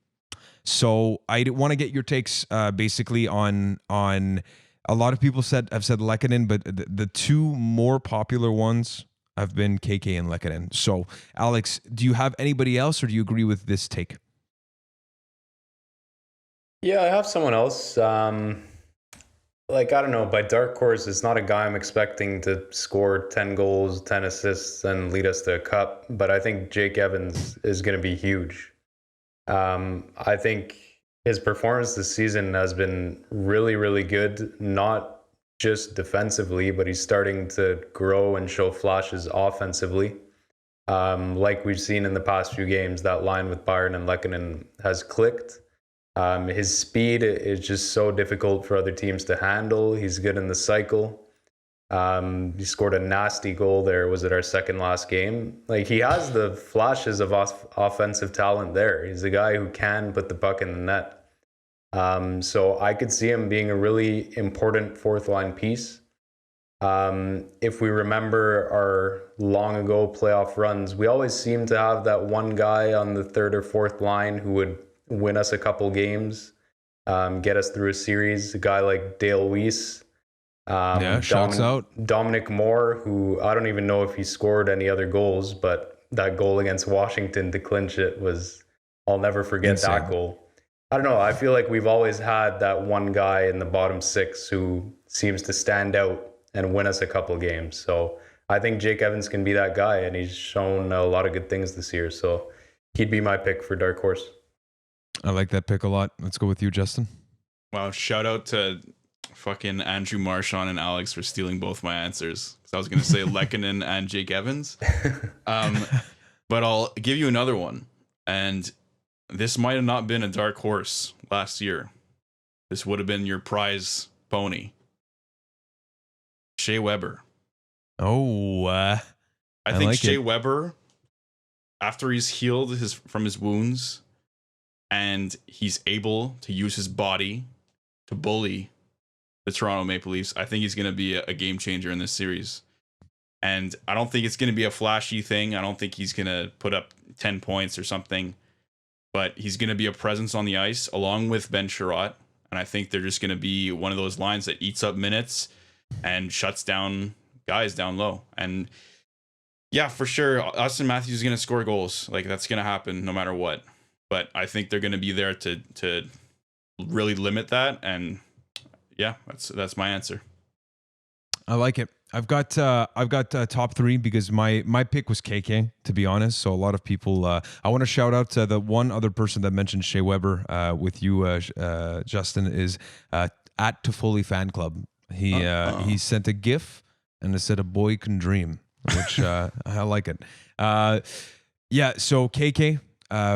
So I want to get your takes basically on a lot of people have said Lehkonen, but the two more popular ones have been KK and Lehkonen. So, Alex, do you have anybody else, or do you agree with this take? Yeah, I have someone else. I don't know, by dark horse, it's not a guy I'm expecting to score 10 goals, 10 assists, and lead us to a cup. But I think Jake Evans is going to be huge. I think his performance this season has been really, really good, not just defensively, but he's starting to grow and show flashes offensively. Like we've seen in the past few games, that line with Byron and Lehkonen has clicked. His speed is just so difficult for other teams to handle. He's good in the cycle. He scored a nasty goal there. Was it our second last game? Like, he has the flashes of offensive talent there. He's a guy who can put the puck in the net. So I could see him being a really important fourth line piece. If we remember our long ago playoff runs, we always seem to have that one guy on the third or fourth line who would win us a couple games, get us through a series. A guy like Dale Weiss. Shouts out. Dominic Moore, who I don't even know if he scored any other goals, but that goal against Washington to clinch it was, I'll never forget insane. That goal. I don't know. I feel like we've always had that one guy in the bottom six who seems to stand out and win us a couple games. So I think Jake Evans can be that guy, and he's shown a lot of good things this year. So he'd be my pick for dark horse. I like that pick a lot. Let's go with you, Justin. Wow, shout out to fucking Andrew Marchand and Alex for stealing both my answers. Because I was going to say Lehkonen and Jake Evans. But I'll give you another one. And this might have not been a dark horse last year. This would have been your prize pony. Shea Weber. Oh, I think Shea Weber, after he's healed from his wounds, and he's able to use his body to bully the Toronto Maple Leafs, I think he's going to be a game changer in this series. And I don't think it's going to be a flashy thing. I don't think he's going to put up 10 points or something. But he's going to be a presence on the ice along with Ben Sherratt. And I think they're just going to be one of those lines that eats up minutes and shuts down guys down low. And yeah, for sure, Austin Matthews is going to score goals. Like, that's going to happen no matter what. But I think they're going to be there to really limit that. And yeah, that's my answer. I like it. I've got top three because my pick was KK, to be honest. So a lot of people. I want to shout out to the one other person that mentioned Shea Weber with you, Justin, is at Toffoli Fan Club. He sent a GIF and it said "A boy can dream," which I like it. Yeah. So KK.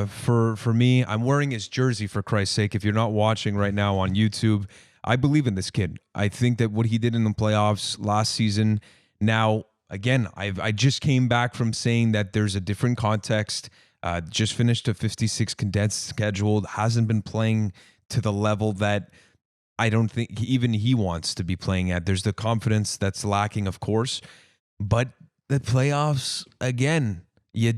For me, I'm wearing his jersey, for Christ's sake. If you're not watching right now on YouTube, I believe in this kid. I think that what he did in the playoffs last season. Now, again, I just came back from saying that there's a different context. Just finished a 56 condensed schedule. Hasn't been playing to the level that I don't think even he wants to be playing at. There's the confidence that's lacking, of course. But the playoffs, again, you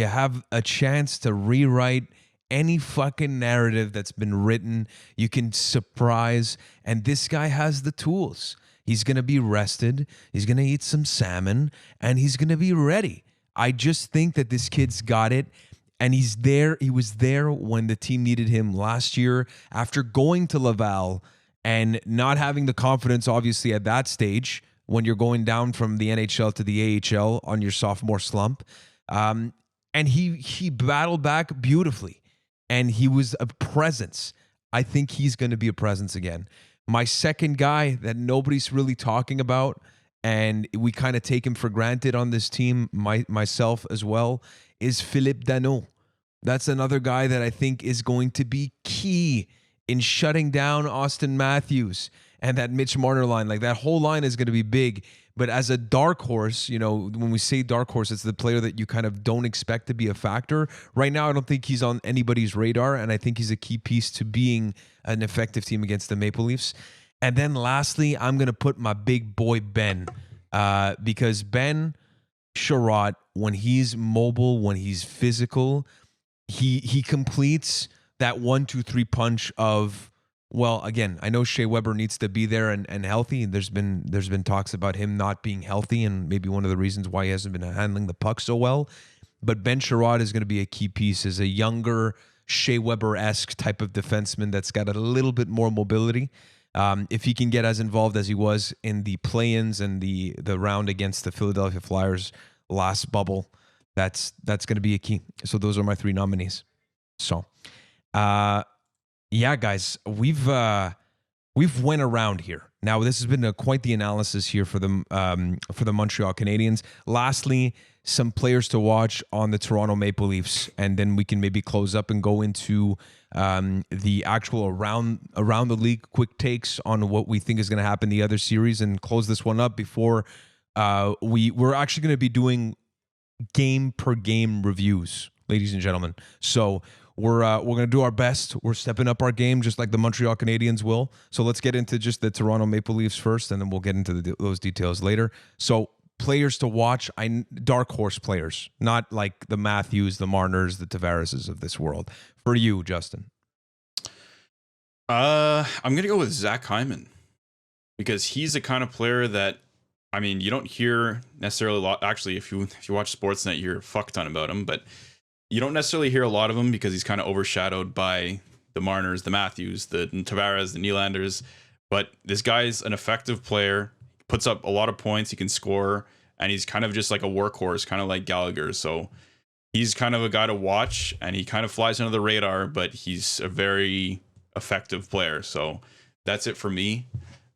have a chance to rewrite any fucking narrative that's been written. You can surprise, and this guy has the tools. He's going to be rested. He's going to eat some salmon, and he's going to be ready. I just think that this kid's got it, and he's there. He was there when the team needed him last year after going to Laval and not having the confidence, obviously, at that stage when you're going down from the NHL to the AHL on your sophomore slump. And he battled back beautifully, and he was a presence. I think he's going to be a presence again. My second guy that nobody's really talking about, and we kind of take him for granted on this team, myself as well, is Philippe Danault. That's another guy that I think is going to be key in shutting down Austin Matthews and that Mitch Marner line. Like, that whole line is going to be big. But as a dark horse, you know, when we say dark horse, it's the player that you kind of don't expect to be a factor. Right now, I don't think he's on anybody's radar, and I think he's a key piece to being an effective team against the Maple Leafs. And then lastly, I'm going to put my big boy Ben, because Ben Sherratt, when he's mobile, when he's physical, he completes that 1-2-3 punch of Well, again, I know Shea Weber needs to be there and healthy. There's been talks about him not being healthy and maybe one of the reasons why he hasn't been handling the puck so well. But Ben Sherrod is going to be a key piece as a younger Shea Weber-esque type of defenseman that's got a little bit more mobility. If he can get as involved as he was in the play-ins and the round against the Philadelphia Flyers last bubble, that's going to be a key. So those are my 3 nominees. So, yeah, guys, we've went around here. Now, this has been quite the analysis here for the Montreal Canadiens. Lastly, some players to watch on the Toronto Maple Leafs, and then we can maybe close up and go into the actual around the league quick takes on what we think is going to happen in the other series, and close this one up before we're actually going to be doing game per game reviews, ladies and gentlemen. So we're going to do our best. We're stepping up our game just like the Montreal Canadiens will. So let's get into just the Toronto Maple Leafs first, and then we'll get into those details later. So players to watch, dark horse players, not like the Matthews, the Marners, the Tavareses of this world. For you, Justin. I'm going to go with Zach Hyman because he's the kind of player that, I mean, you don't hear necessarily a lot. Actually, if you watch Sportsnet, you hear a fuck ton about him, but you don't necessarily hear a lot of him because he's kind of overshadowed by the Marners, the Matthews, the Tavares, the Nylanders. But this guy's an effective player, puts up a lot of points, he can score, and he's kind of just like a workhorse, kind of like Gallagher. So he's kind of a guy to watch, and he kind of flies under the radar, but he's a very effective player. So that's it for me.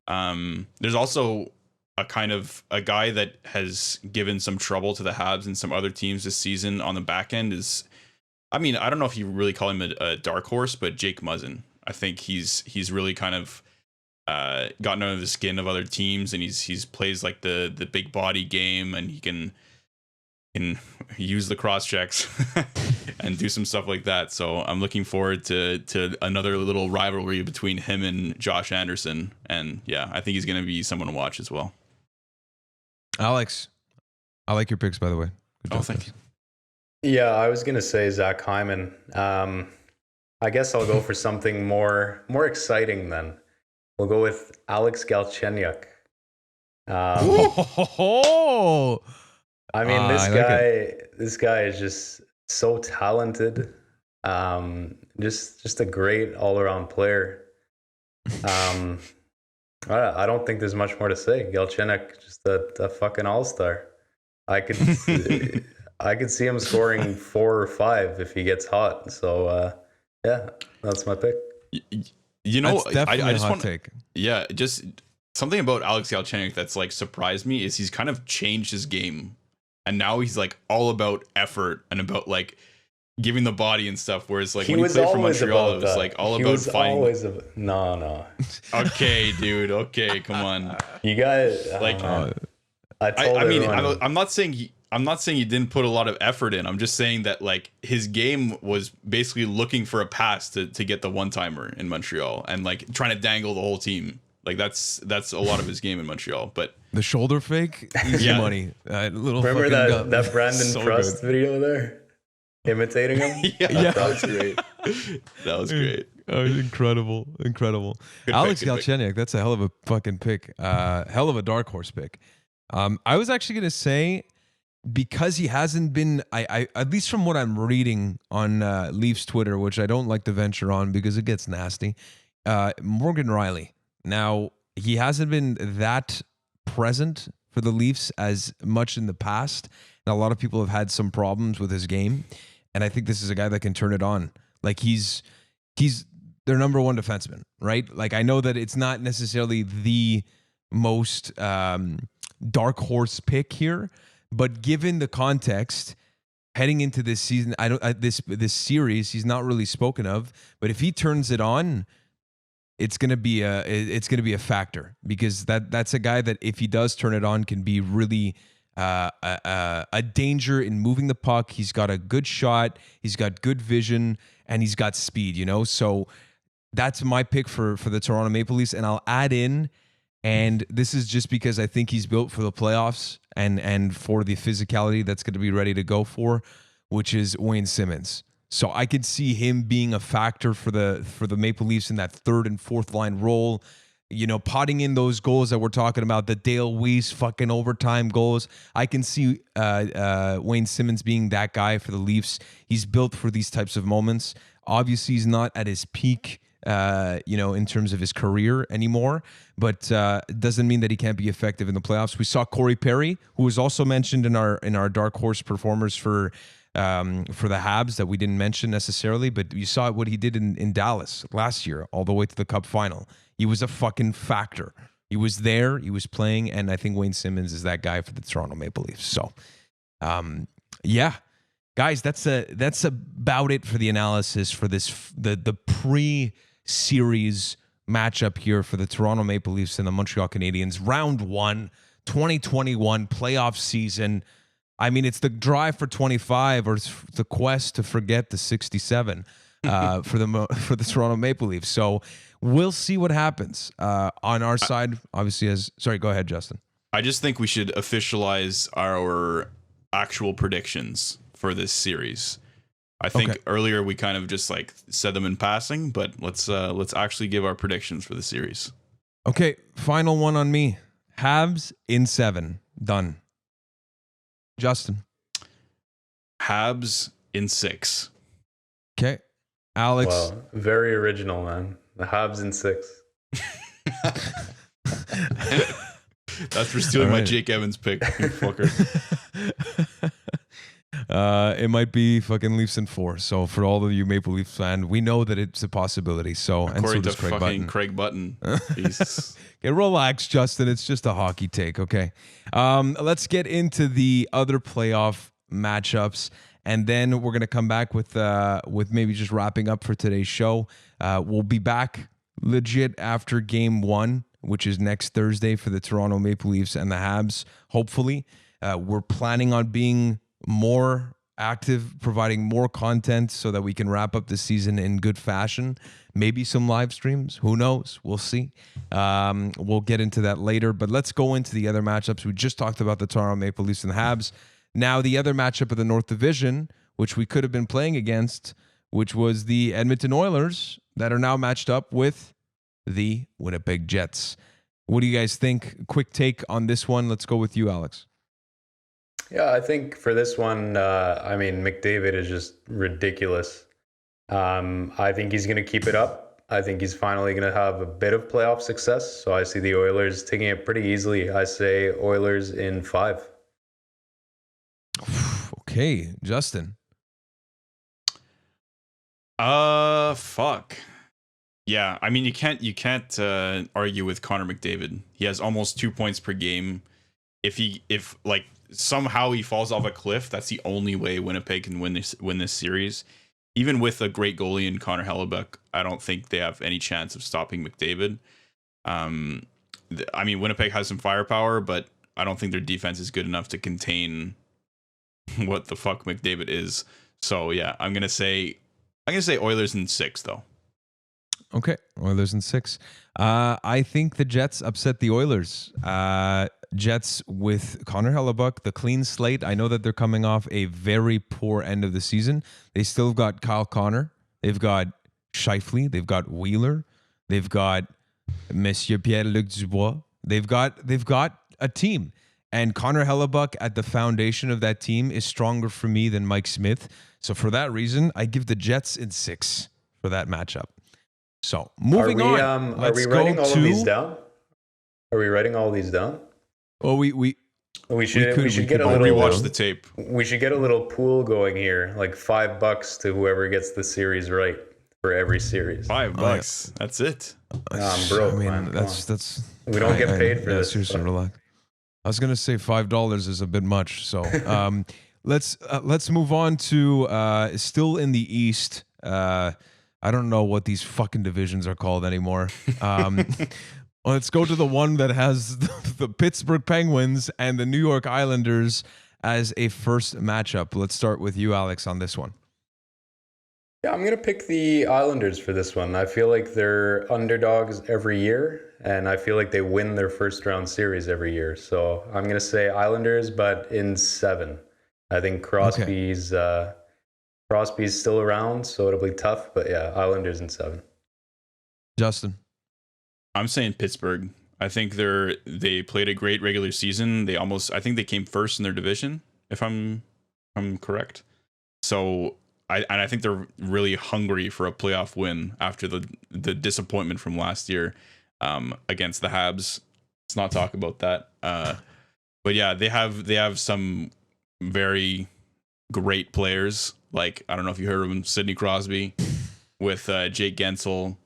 There's also a kind of a guy that has given some trouble to the Habs and some other teams this season on the back end is, I mean, I don't know if you really call him a dark horse, but Jake Muzzin. I think he's really kind of gotten under the skin of other teams, and he's plays like the big body game, and he can use the cross checks and do some stuff like that. So I'm looking forward to another little rivalry between him and Josh Anderson, and yeah, I think he's going to be someone to watch as well. Alex, I like your picks, by the way. Good job, thank you. Yeah, I was gonna say Zach Hyman. I guess I'll go for something more exciting then. We'll go with Alex Galchenyuk. I mean, this guy is just so talented. Just a great all-around player. I don't think there's much more to say. Galchenyuk, just a fucking all-star. I could see him scoring 4 or 5 if he gets hot. So yeah, that's my pick. You know, I just want to take. Yeah, just something about Alex Galchenyuk that's like surprised me is he's kind of changed his game, and now he's like all about effort and about like giving the body and stuff. Whereas like when he played for Montreal, it was like all about finding. No. Okay, dude. Okay, come on. You guys like. I mean, I'm not saying he didn't put a lot of effort in. I'm just saying that like his game was basically looking for a pass to get the one-timer in Montreal and like trying to dangle the whole team. Like that's a lot of his game in Montreal. But the shoulder fake, easy money. Remember that Brandon so Trust video there, imitating him? yeah, that was great. That was great. Oh, incredible. Good Alex Galchenyuk, that's a hell of a fucking pick. Hell of a dark horse pick. I was actually gonna say, because he hasn't been, I at least from what I'm reading on Leafs Twitter, which I don't like to venture on because it gets nasty. Morgan Rielly. Now, he hasn't been that present for the Leafs as much in the past, and a lot of people have had some problems with his game. And I think this is a guy that can turn it on. Like he's their number one defenseman, right? Like I know that it's not necessarily the most dark horse pick here, but given the context heading into this season, this series, he's not really spoken of. But if he turns it on, it's gonna be a factor, because that's a guy that if he does turn it on can be really a danger in moving the puck. He's got a good shot, he's got good vision, and he's got speed. You know, so that's my pick for the Toronto Maple Leafs, and I'll add in. And this is just because I think he's built for the playoffs and for the physicality that's going to be ready to go for, which is Wayne Simmons. So I could see him being a factor for the Maple Leafs in that third and fourth line role. You know, potting in those goals that we're talking about, the Dale Weiss fucking overtime goals. I can see Wayne Simmons being that guy for the Leafs. He's built for these types of moments. Obviously, he's not at his peak, in terms of his career anymore, but it doesn't mean that he can't be effective in the playoffs. We saw Corey Perry, who was also mentioned in our dark horse performers for the Habs that we didn't mention necessarily, but you saw what he did in Dallas last year, all the way to the Cup final. He was a fucking factor. He was there, he was playing, and I think Wayne Simmons is that guy for the Toronto Maple Leafs. So, yeah, guys, that's about it for the analysis for this the pre-series matchup here for the Toronto Maple Leafs and the Montreal Canadiens. Round 1, 2021 playoff season. I mean, it's the drive for 25 or it's the quest to forget the 67 for the Toronto Maple Leafs. So we'll see what happens on our side. Obviously, sorry, go ahead, Justin. I just think we should officialize our actual predictions for this series. I think earlier we kind of just like said them in passing, but let's actually give our predictions for the series. Okay, final one on me. Habs in 7. Done. Justin. Habs in 6. Okay. Alex. Wow, very original, man. The Habs in 6. That's for stealing my Jake Evans pick, you fucker. It might be fucking Leafs in 4. So for all of you Maple Leafs fans, we know that it's a possibility. So According and so does to fucking Craig Button. Jesus. Okay, relax, Justin. It's just a hockey take, okay? Let's get into the other playoff matchups, and then we're gonna come back with maybe just wrapping up for today's show. We'll be back legit after Game 1, which is next Thursday for the Toronto Maple Leafs and the Habs. Hopefully, we're planning on being more active, providing more content so that we can wrap up the season in good fashion. Maybe some live streams. Who knows? We'll see. We'll get into that later, but let's go into the other matchups. We just talked about the Toronto Maple Leafs and the Habs. Now, the other matchup of the North Division, which we could have been playing against, which was the Edmonton Oilers that are now matched up with the Winnipeg Jets. What do you guys think? Quick take on this one. Let's go with you, Alex. Yeah, I think for this one, McDavid is just ridiculous. I think he's going to keep it up. I think he's finally going to have a bit of playoff success. So I see the Oilers taking it pretty easily. I say Oilers in 5. Okay, Justin. Fuck. Yeah, I mean you can't argue with Connor McDavid. He has almost 2 points per game. If somehow he falls off a cliff, that's the only way Winnipeg can win this series. Even with a great goalie in Connor Hellebuck, I don't think they have any chance of stopping McDavid. Winnipeg has some firepower, but I don't think their defense is good enough to contain what the fuck McDavid is. So yeah, I'm gonna say Oilers in 6 though. Okay, Oilers in 6. I think the Jets upset the Oilers. Jets with Connor Hellebuck, the clean slate. I know that they're coming off a very poor end of the season. They still got Kyle Connor. They've got Scheifele. They've got Wheeler. They've got Monsieur Pierre-Luc Dubois. They've got a team. And Connor Hellebuck at the foundation of that team is stronger for me than Mike Smith. So for that reason, I give the Jets in 6 for that matchup. So moving on. Are we writing all of these down? Are we writing all these down? Well, we should get a little rewatch the tape. We should get a little pool going here, like $5 to whoever gets the series right for every series. $5. That's it. I'm broke, man. That's we don't get paid for this. Seriously, relax. I was gonna say $5 is a bit much. So let's move on to still in the East. I don't know what these fucking divisions are called anymore. Let's go to the one that has the Pittsburgh Penguins and the New York Islanders as a first matchup. Let's start with you, Alex, on this one. Yeah, I'm going to pick the Islanders for this one. I feel like they're underdogs every year, and I feel like they win their first round series every year. So I'm going to say Islanders, but in 7. I think Crosby's Crosby's still around, so it'll be tough. But yeah, Islanders in 7. Justin. I'm saying Pittsburgh. I think they played a great regular season. I think they came first in their division, if I'm correct. So I think they're really hungry for a playoff win after the disappointment from last year against the Habs. Let's not talk about that. But yeah, they have some very great players. Like, I don't know if you heard of him, Sidney Crosby with Jake Gensel,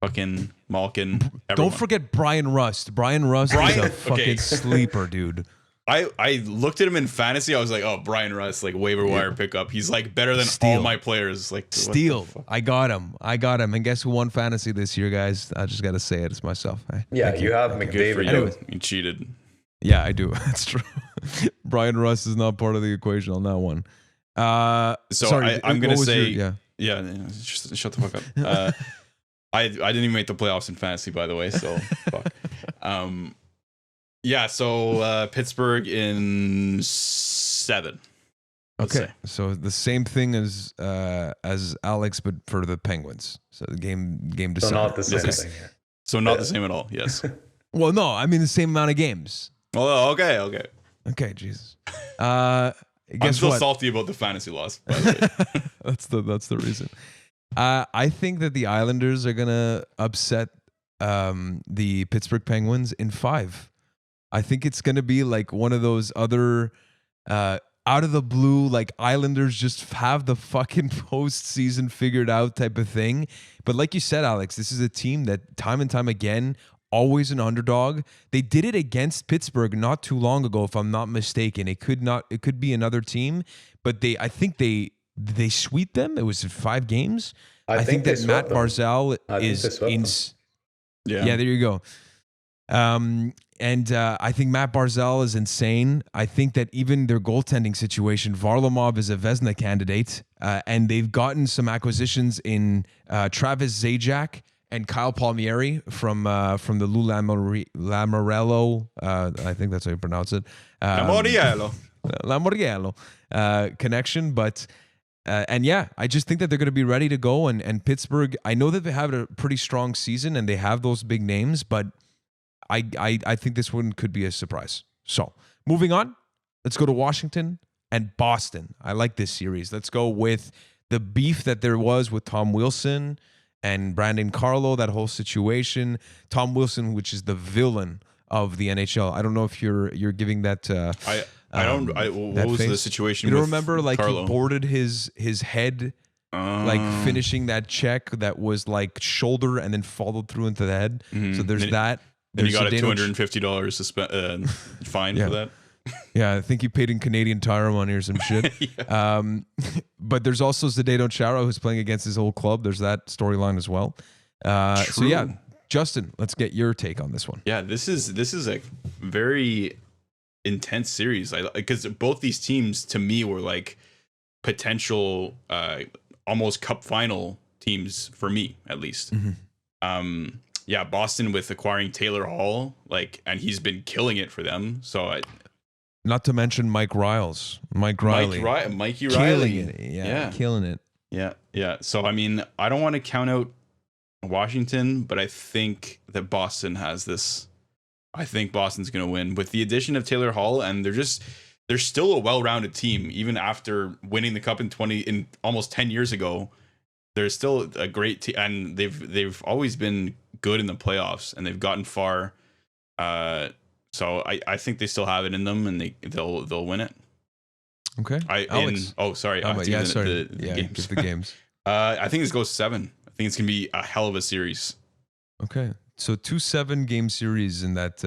fucking Malkin. Everyone. Don't forget Brian Rust. Brian Rust is a fucking sleeper, dude. I looked at him in fantasy. I was like, oh, Brian Rust, like waiver wire pickup. He's like better than all my players. Like Steal. I got him. And guess who won fantasy this year, guys? I just got to say it. It's myself. Hey, yeah, you have McDavid. Anyways, you cheated. Yeah, I do. That's true. Brian Rust is not part of the equation on that one. Sorry, I'm going to say, just shut the fuck up. I didn't even make the playoffs in fantasy, by the way, so fuck. So Pittsburgh in 7. Okay, so the same thing as Alex, but for the Penguins. So the game decided. So not the same thing. So not the same at all. Yes. Well, no, I mean the same amount of games. Oh, okay. Okay, Jesus. I'm still what? salty about the fantasy loss, by the way. That's the reason. I think that the Islanders are gonna upset the Pittsburgh Penguins in 5. I think it's gonna be like one of those other out of the blue, like Islanders just have the fucking postseason figured out type of thing. But like you said, Alex, this is a team that time and time again, always an underdog. They did it against Pittsburgh not too long ago, if I'm not mistaken. It could be another team, but I think they sweep them. It was 5 games. I think that Matt Barzal is in. Yeah, there you go. And I think Matt Barzal is insane. I think that even their goaltending situation, Varlamov is a Vezina candidate, and they've gotten some acquisitions in Travis Zajac and Kyle Palmieri from the Lou Lamoriello. I think that's how you pronounce it. Lamoriello connection, but. I just think that they're going to be ready to go. And Pittsburgh, I know that they have a pretty strong season and they have those big names, but I think this one could be a surprise. So moving on, let's go to Washington and Boston. I like this series. Let's go with the beef that there was with Tom Wilson and Brandon Carlo, that whole situation. Tom Wilson, which is the villain of the NHL. I don't know if you're giving that. What was the situation? You don't with remember, like Carlo? He boarded his head, like finishing that check that was like shoulder and then followed through into the head. Mm-hmm. So there's that. And he got a $250 fine for that. Yeah, I think he paid in Canadian Tire money or some shit. But there's also Zdeno Chara who's playing against his old club. There's that storyline as well. So yeah, Justin, let's get your take on this one. Yeah, this is a very intense series. Because both these teams to me were like potential almost cup final teams for me, at least. Mm-hmm. Boston with acquiring Taylor Hall, and he's been killing it for them. So not to mention Mike Riles. Mikey Riley. Killing it. Yeah, killing it. Yeah. So, I mean, I don't want to count out Washington, but I think that Boston has this. I think Boston's going to win with the addition of Taylor Hall, and they're still a well-rounded team, even after winning the cup in almost 10 years ago. They're still a great team, and they've always been good in the playoffs, and they've gotten far. So I think they still have it in them, and they'll win it. Okay. Alex. Sorry. Games. Give the games. I think this goes 7. I think it's gonna be a hell of a series. Okay. So 2 7-game series in that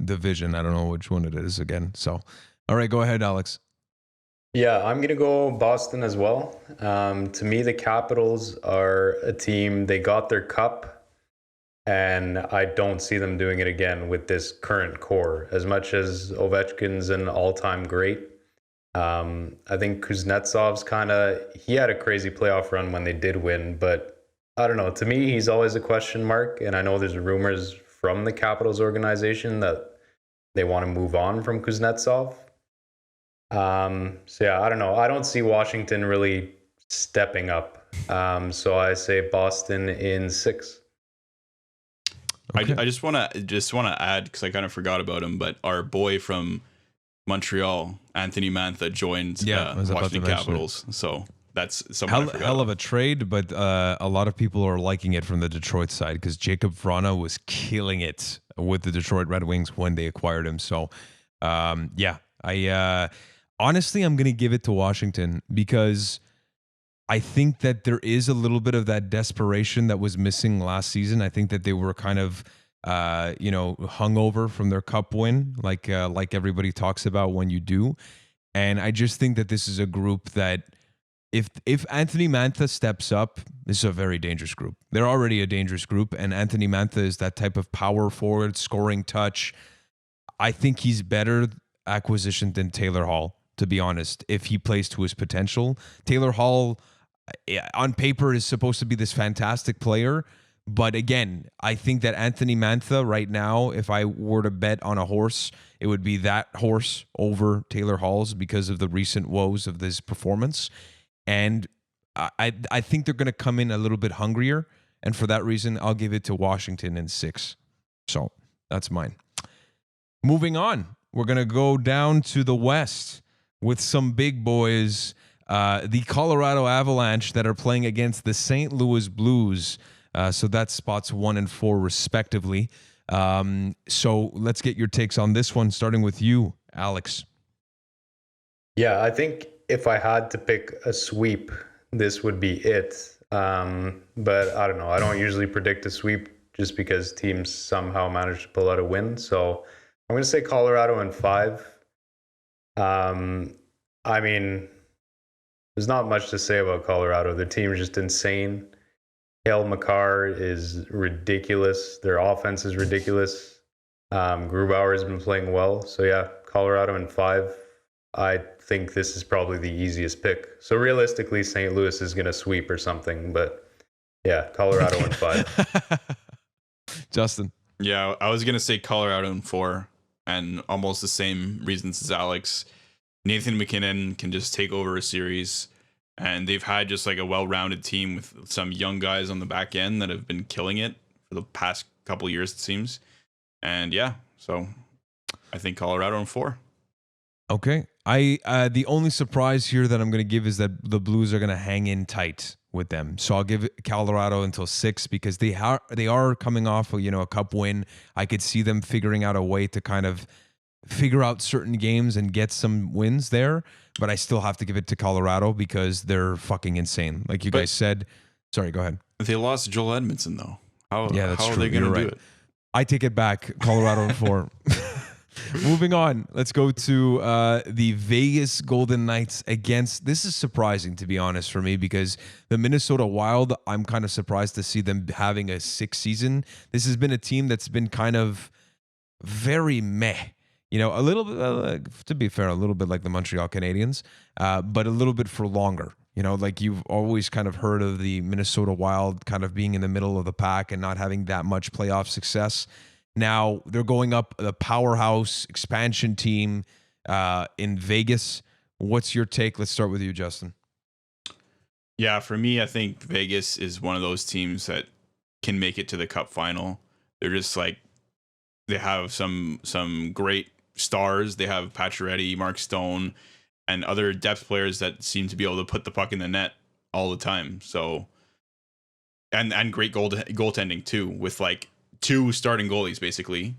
division. I don't know which one it is again. So, all right, go ahead, Alex. Yeah, I'm going to go Boston as well. To me, the Capitals are a team, they got their cup, and I don't see them doing it again with this current core. As much as Ovechkin's an all-time great, I think Kuznetsov's he had a crazy playoff run when they did win, but I don't know. To me, he's always a question mark, and I know there's rumors from the Capitals organization that they want to move on from Kuznetsov. I don't know. I don't see Washington really stepping up. So I say Boston in 6. Okay. I just want to add, because I kind of forgot about him, but our boy from Montreal, Anthony Mantha, joined Washington Capitals. So that's hell of a trade, but a lot of people are liking it from the Detroit side because Jacob Vrana was killing it with the Detroit Red Wings when they acquired him. So, I honestly, I'm going to give it to Washington because I think that there is a little bit of that desperation that was missing last season. I think that they were kind of, hungover from their cup win, like everybody talks about when you do. And I just think that this is a group that if Anthony Mantha steps up, this is a very dangerous group. They're already a dangerous group, and Anthony Mantha is that type of power forward, scoring touch. I think he's better acquisition than Taylor Hall, to be honest, if he plays to his potential. Taylor Hall, on paper, is supposed to be this fantastic player, but again, I think that Anthony Mantha right now, if I were to bet on a horse, it would be that horse over Taylor Hall's because of the recent woes of this performance. And I think they're going to come in a little bit hungrier. And for that reason, I'll give it to Washington in 6. So that's mine. Moving on, we're going to go down to the West with some big boys. The Colorado Avalanche that are playing against the St. Louis Blues. So that's spots 1 and 4 respectively. So let's get your takes on this one, starting with you, Alex. Yeah, I think if I had to pick a sweep, this would be it. But I don't know. I don't usually predict a sweep just because teams somehow manage to pull out a win. So I'm going to say Colorado in 5. I mean, there's not much to say about Colorado. The team is just insane. Cale Makar is ridiculous. Their offense is ridiculous. Grubauer has been playing well. So yeah, Colorado in 5. I think this is probably the easiest pick. So realistically, St. Louis is going to sweep or something. But yeah, Colorado in 5. Justin. Yeah, I was going to say Colorado in 4, and almost the same reasons as Alex. Nathan McKinnon can just take over a series, and they've had just like a well-rounded team with some young guys on the back end that have been killing it for the past couple of years, it seems. And yeah, so I think Colorado in 4. Okay. The only surprise here that I'm going to give is that the Blues are going to hang in tight with them. So I'll give Colorado until 6 because they are coming off a cup win. I could see them figuring out a way to kind of figure out certain games and get some wins there, but I still have to give it to Colorado because they're fucking insane. Like you guys said. Sorry, go ahead. They lost Joel Edmondson though. How that's are true. they going to do it? I take it back. Colorado in 4. Moving on, let's go to the Vegas Golden Knights against. This is surprising, to be honest, for me, because the Minnesota Wild, I'm kind of surprised to see them having a 6th season. This has been a team that's been kind of very meh. A little bit, to be fair, a little bit like the Montreal Canadiens, but a little bit for longer. Like you've always kind of heard of the Minnesota Wild kind of being in the middle of the pack and not having that much playoff success. Now they're going up the powerhouse expansion team in Vegas. What's your take? Let's start with you, Justin. Yeah, for me, I think Vegas is one of those teams that can make it to the Cup final. They're just like, they have some great stars. They have Pacioretty, Mark Stone, and other depth players that seem to be able to put the puck in the net all the time. So, and great goaltending too, with like 2 starting goalies basically.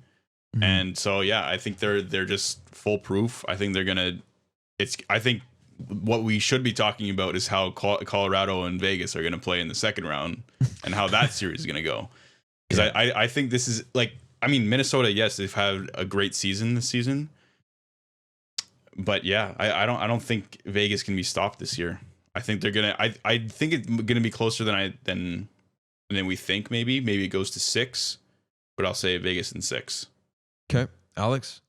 Mm-hmm. And so yeah, I think they're just foolproof. I think they're gonna. I think what we should be talking about is how Colorado and Vegas are gonna play in the second round and how that series is gonna go. Because I think this is like. I mean, Minnesota, yes, they've had a great season this season, but yeah, I don't think Vegas can be stopped this year. I think they're gonna. I think it's gonna be closer than we think. Maybe it goes to 6, but I'll say Vegas in 6. Okay, Alex.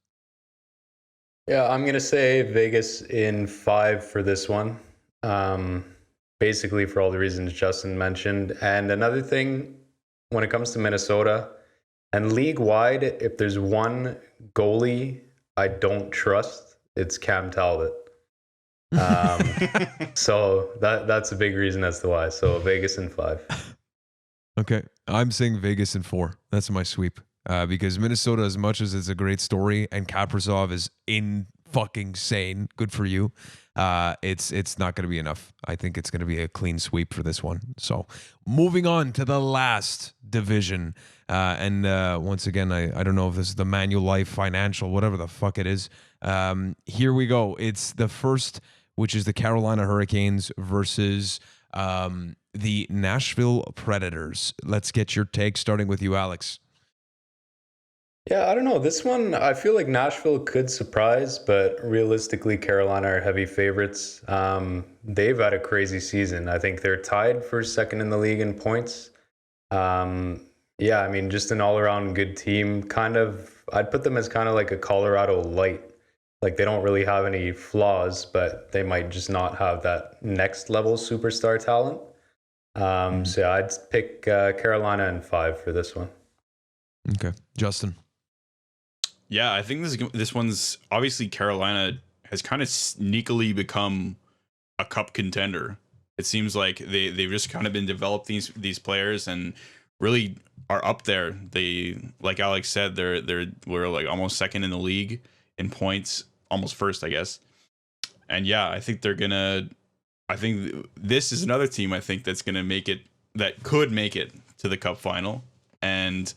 Yeah, I'm gonna say Vegas in 5 for this one. Basically, for all the reasons Justin mentioned, and another thing when it comes to Minnesota. And league-wide, if there's one goalie I don't trust, it's Cam Talbot. So that's a big reason as to why. So Vegas in 5. Okay, I'm saying Vegas in 4. That's my sweep. Because Minnesota, as much as it's a great story, and Kaprizov is in fucking sane, good for you. It's not going to be enough. I think it's going to be a clean sweep for this one. So, moving on to the last division, and once again, I don't know if this is the Manulife Financial, whatever the fuck it is. Here we go. It's the first, which is the Carolina Hurricanes versus the Nashville Predators. Let's get your take, starting with you, Alex. Yeah, I don't know. This one, I feel like Nashville could surprise, but realistically, Carolina are heavy favorites. They've had a crazy season. I think they're tied for second in the league in points. Yeah, I mean, just an all-around good team. Kind of, I'd put them as kind of like a Colorado light. Like, they don't really have any flaws, but they might just not have that next level superstar talent. So yeah, I'd pick Carolina in 5 for this one. Okay, Justin. Yeah, I think this one's obviously Carolina has kind of sneakily become a cup contender. It seems like they've just kind of been developed these players and really are up there. They, like Alex said, we're like almost second in the league in points, almost first, I guess. And yeah, I think this is another team I think that's gonna make it, that could make it to the cup final. And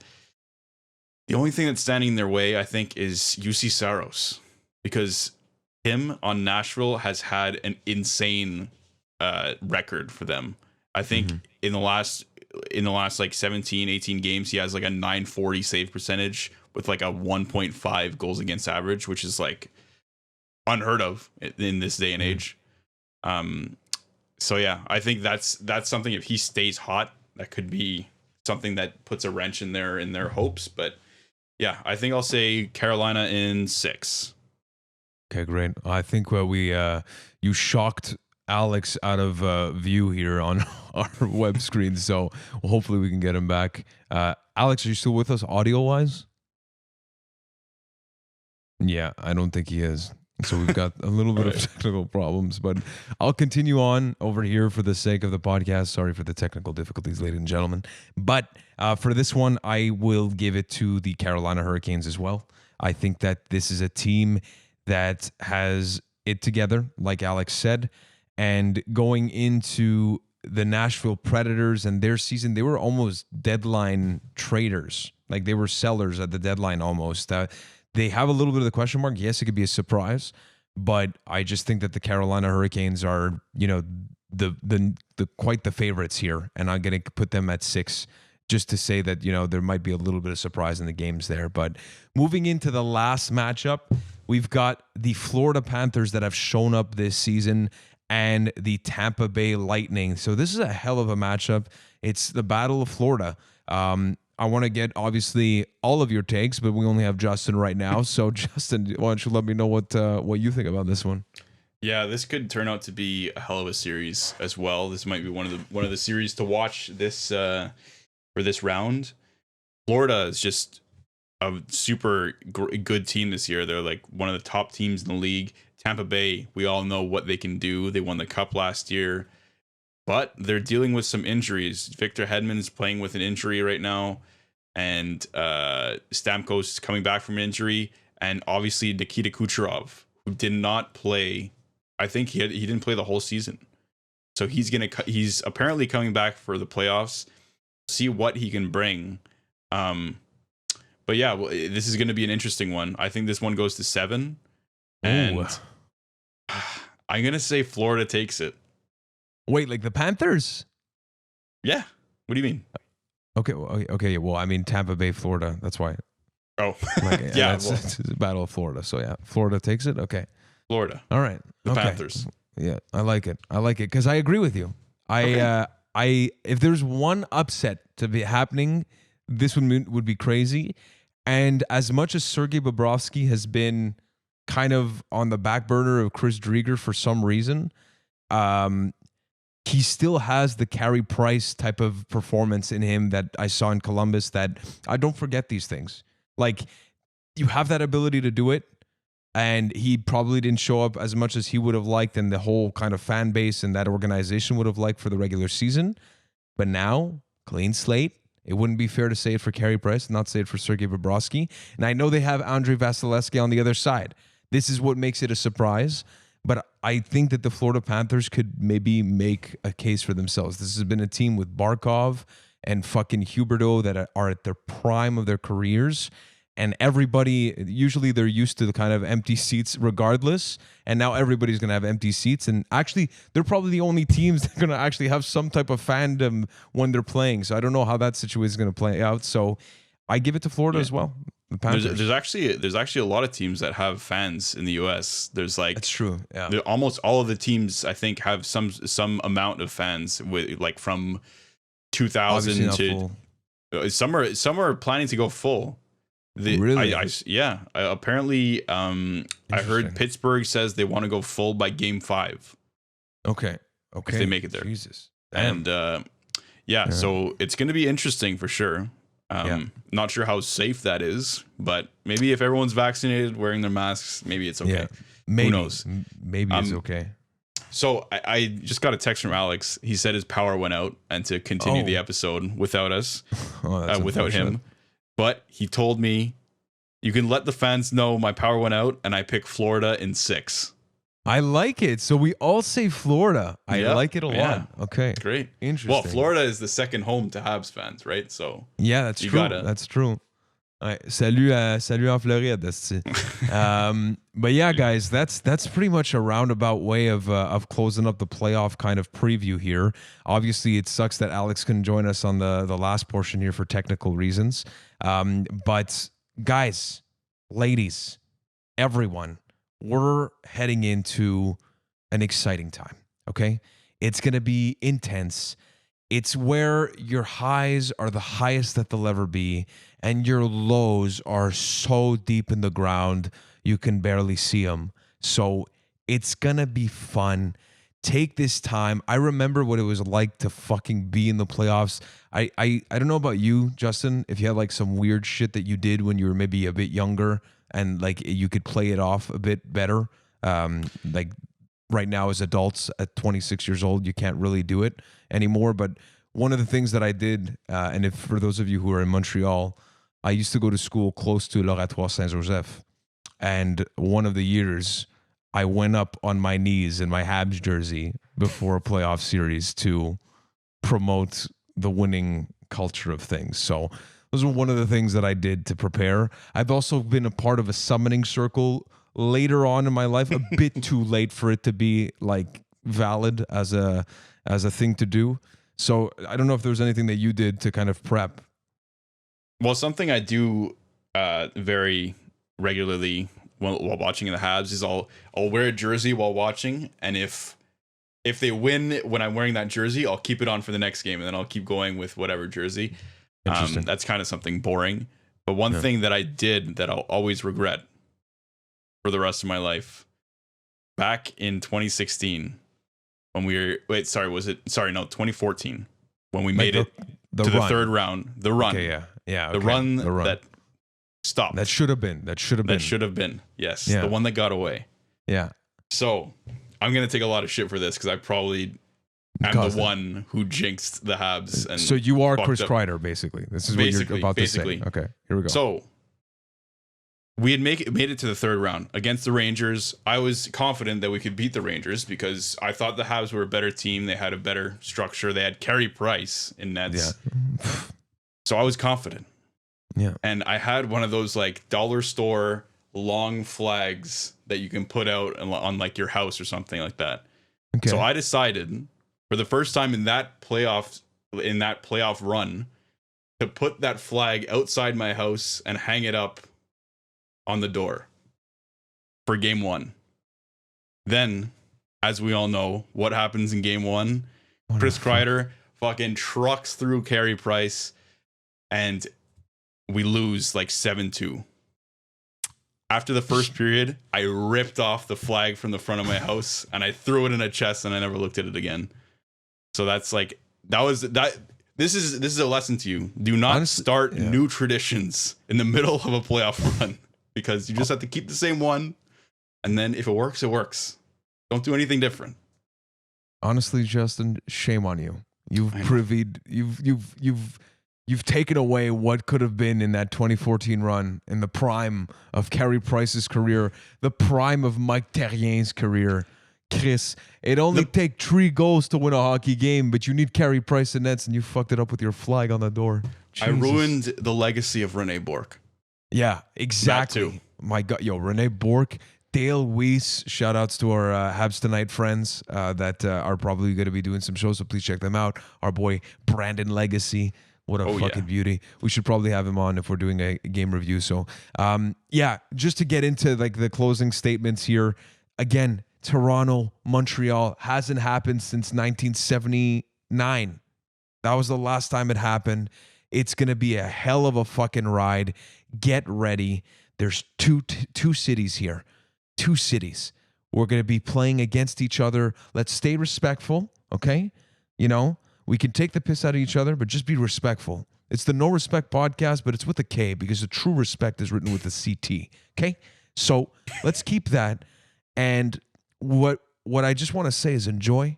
the only thing that's standing in their way, I think, is UC Saros, because him on Nashville has had an insane record for them. I think in the last like 17, 18 games, he has like a 940 save percentage with like a 1.5 goals against average, which is like unheard of in this day and age. So yeah, I think that's something, if he stays hot, that could be something that puts a wrench in their hopes. But yeah, I think I'll say Carolina in 6. Okay, great. I think you shocked Alex out of view here on our web screen, so hopefully we can get him back. Alex, are you still with us audio-wise? Yeah, I don't think he is. So we've got a little bit of technical problems, but I'll continue on over here for the sake of the podcast. Sorry for the technical difficulties, ladies and gentlemen. But for this one, I will give it to the Carolina Hurricanes as well. I think that this is a team that has it together, like Alex said. And going into the Nashville Predators and their season, they were almost deadline traders. Like, they were sellers at the deadline almost. They have a little bit of the question mark. Yes, it could be a surprise, but I just think that the Carolina Hurricanes are, the quite the favorites here, and I'm going to put them at 6, just to say that, there might be a little bit of surprise in the games there. But moving into the last matchup, we've got the Florida Panthers that have shown up this season and the Tampa Bay Lightning. So this is a hell of a matchup. It's the Battle of Florida. I want to get, obviously, all of your takes, but we only have Justin right now. So, Justin, why don't you let me know what you think about this one? Yeah, this could turn out to be a hell of a series as well. This might be one of the series to watch this for this round. Florida is just a super good team this year. They're like one of the top teams in the league. Tampa Bay, we all know what they can do. They won the Cup last year, but they're dealing with some injuries. Victor Hedman's playing with an injury right now, and Stamkos is coming back from injury, and obviously Nikita Kucherov, who did not play. I think he didn't play the whole season, so he's apparently coming back for the playoffs. See what he can bring. But yeah, well, this is going to be an interesting one. I think this one goes to 7, and I'm gonna say Florida takes it. Wait, like the Panthers? Yeah. What do you mean? Okay. Well, I mean Tampa Bay, Florida. That's why. Oh, yeah. It's the Battle of Florida. So yeah, Florida takes it. Okay. Florida. All right. The Panthers. Yeah, I like it because I agree with you. If there's one upset to be happening, this would be crazy. And as much as Sergei Bobrovsky has been kind of on the back burner of Chris Driedger for some reason, he still has the Carey Price type of performance in him that I saw in Columbus, that I don't forget these things. Like, you have that ability to do it. and he probably didn't show up as much as he would have liked, and the whole kind of fan base and that organization would have liked for the regular season. But now, clean slate. It wouldn't be fair to say it for Carey Price, not say it for Sergei Bobrovsky. And I know they have Andrei Vasilevsky on the other side. This is what makes it a surprise. But I think that the Florida Panthers could maybe make a case for themselves. This has been a team with Barkov and fucking Huberdeau that are at their prime of their careers. And everybody, usually they're used to the kind of empty seats regardless. And now everybody's going to have empty seats. And actually, they're probably the only teams that are going to actually have some type of fandom when they're playing. So I don't know how that situation is going to play out. So I give it to Florida as well. The Panthers. There's actually a lot of teams that have fans in the U.S. There's like that's true. Yeah, almost all of the teams I think have some amount of fans with like from 2000 to some are planning to go full. Really? Apparently, I heard Pittsburgh says they want to go full by Game 5. Okay. If they make it there. Jesus. Damn. And so it's going to be interesting for sure. Not sure how safe that is, but maybe if everyone's vaccinated, wearing their masks, maybe it's okay. Yeah. Maybe. Who knows? Maybe it's okay. So I just got a text from Alex. He said his power went out and to continue the episode without us, without him. But he told me, you can let the fans know my power went out, and I pick Florida in 6. I like it. So we all say Florida. I like it a lot. Okay. Great. Interesting. Well, Florida is the second home to Habs fans, right? So yeah, that's true. That's true. Salut en Floride. But yeah, guys, that's pretty much a roundabout way of closing up the playoff kind of preview here. Obviously, it sucks that Alex couldn't join us on the last portion here for technical reasons. But guys, ladies, everyone, we're heading into an exciting time. Okay, it's gonna be intense. It's where your highs are the highest that they'll ever be, and your lows are so deep in the ground you can barely see them. So it's gonna be fun. Take this time. I remember what it was like to fucking be in the playoffs. I don't know about you, Justin, if you had like some weird shit that you did when you were maybe a bit younger and like you could play it off a bit better. Like right now as adults at 26 years old, you can't really do it anymore. But one of the things that I did, and if for those of you who are in Montreal, I used to go to school close to l'Oratoire Saint-Joseph. And one of the years, I went up on my knees in my Habs jersey before a playoff series to promote the winning culture of things. So those were one of the things that I did to prepare. I've also been a part of a summoning circle later on in my life, a bit too late for it to be like valid as a thing to do. So I don't know if there was anything that you did to kind of prep. Well, something I do very regularly while watching the Habs is I'll wear a jersey while watching, and if they win when I'm wearing that jersey, I'll keep it on for the next game, and then I'll keep going with whatever jersey. Interesting. That's kind of something boring. But one thing that I did that I'll always regret for the rest of my life, back in 2016, when we were 2014, when we made it to the third round, the run. Okay, yeah. The run that stopped. That should have been. Yes. The one that got away. Yeah. So I'm going to take a lot of shit for this because I probably am the one who jinxed the Habs. And so you are Chris Kreider, basically. This is what you're about to say. Okay, here we go. So we had made it to the third round against the Rangers. I was confident that we could beat the Rangers because I thought the Habs were a better team. They had a better structure. They had Carey Price in nets. Yeah. So I was confident. Yeah. And I had one of those like dollar store long flags that you can put out on like your house or something like that. Okay. So I decided for the first time in that playoff run to put that flag outside my house and hang it up on the door for game 1. Then, as we all know, what happens in game 1? Chris Kreider fucking trucks through Carey Price and we lose like 7-2. After the first period, I ripped off the flag from the front of my house and I threw it in a chest and I never looked at it again. So that's like this is a lesson to you. Do not start new traditions in the middle of a playoff run because you just have to keep the same one And then if it works, it works. Don't do anything different. Honestly, Justin, shame on you. You've taken away what could have been in that 2014 run, in the prime of Carey Price's career, the prime of Mike Terrien's career. Chris, it only take 3 goals to win a hockey game, but you need Carey Price in nets, and you fucked it up with your flag on the door. Jesus. I ruined the legacy of Rene Bourque. Yeah, exactly. My God, Rene Bourque, Dale Weiss, shout outs to our Habs Tonight friends that are probably going to be doing some shows, so please check them out. Our boy Brandon Legacy. What a fucking beauty. We should probably have him on if we're doing a game review. So, just to get into like the closing statements here. Again, Toronto, Montreal hasn't happened since 1979. That was the last time it happened. It's going to be a hell of a fucking ride. Get ready. There's two cities here. 2 cities. We're going to be playing against each other. Let's stay respectful, okay? We can take the piss out of each other, but just be respectful. It's the No Respect podcast, but it's with a K because the true respect is written with a CT. Okay? So let's keep that. And what I just want to say is enjoy.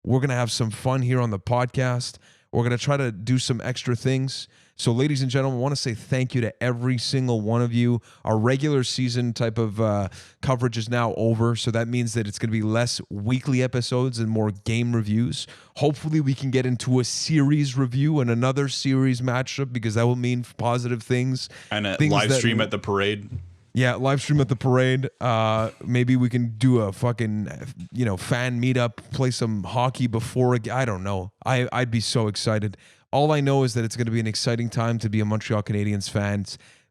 We're going to have some fun here on the podcast. We're going to try to do some extra things. So, ladies and gentlemen, I want to say thank you to every single one of you. Our regular season type of coverage is now over, so that means that it's going to be less weekly episodes and more game reviews. Hopefully, we can get into a series review and another series matchup because that will mean positive things. And a live stream at the parade. Yeah, live stream at the parade. Maybe we can do a fucking, fan meetup, play some hockey before. I don't know. I'd be so excited. All I know is that it's going to be an exciting time to be a Montreal Canadiens fan.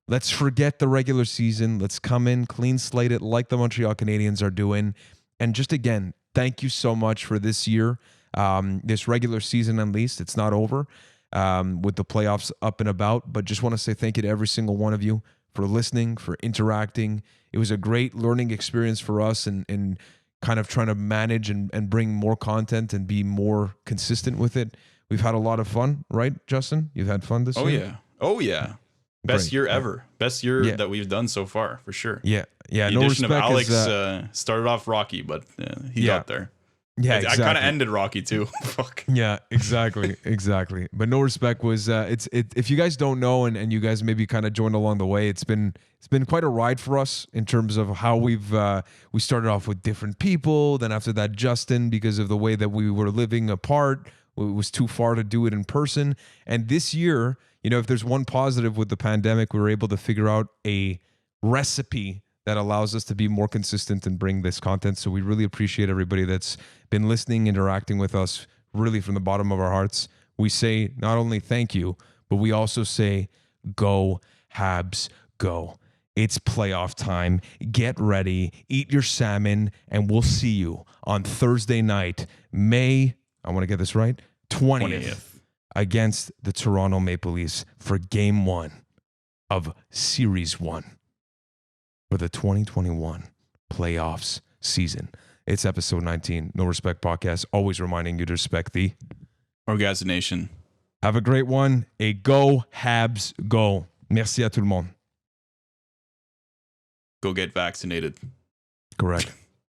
Let's forget the regular season. Let's come in, clean slate it like the Montreal Canadiens are doing. And just again, thank you so much for this year, this regular season at least. It's not over with the playoffs up and about. But just want to say thank you to every single one of you for listening, for interacting. It was a great learning experience for us and kind of trying to manage and bring more content and be more consistent with it. We've had a lot of fun, right, Justin? You've had fun this year? Oh, yeah. Best year ever. Best year that we've done so far, for sure. Yeah. The addition of Alex started off rocky, but he got there. Yeah, exactly. I kind of ended rocky, too. Fuck. Yeah, exactly. But No Respect was, if you guys don't know and you guys maybe kind of joined along the way, it's been quite a ride for us in terms of how we started off with different people. Then after that, Justin, because of the way that we were living apart, it was too far to do it in person. And this year, if there's one positive with the pandemic, we were able to figure out a recipe that allows us to be more consistent and bring this content. So we really appreciate everybody that's been listening, interacting with us, really from the bottom of our hearts. We say not only thank you, but we also say, go Habs, go. It's playoff time. Get ready, eat your salmon, and we'll see you on Thursday night, May, I want to get this right, 20th. Against the Toronto Maple Leafs for Game 1 of Series 1 for the 2021 playoffs season. It's episode 19, No Respect Podcast, always reminding you to respect the Orgasm Nation. Have a great one. A go, Habs, go. Merci à tout le monde. Go get vaccinated. Correct.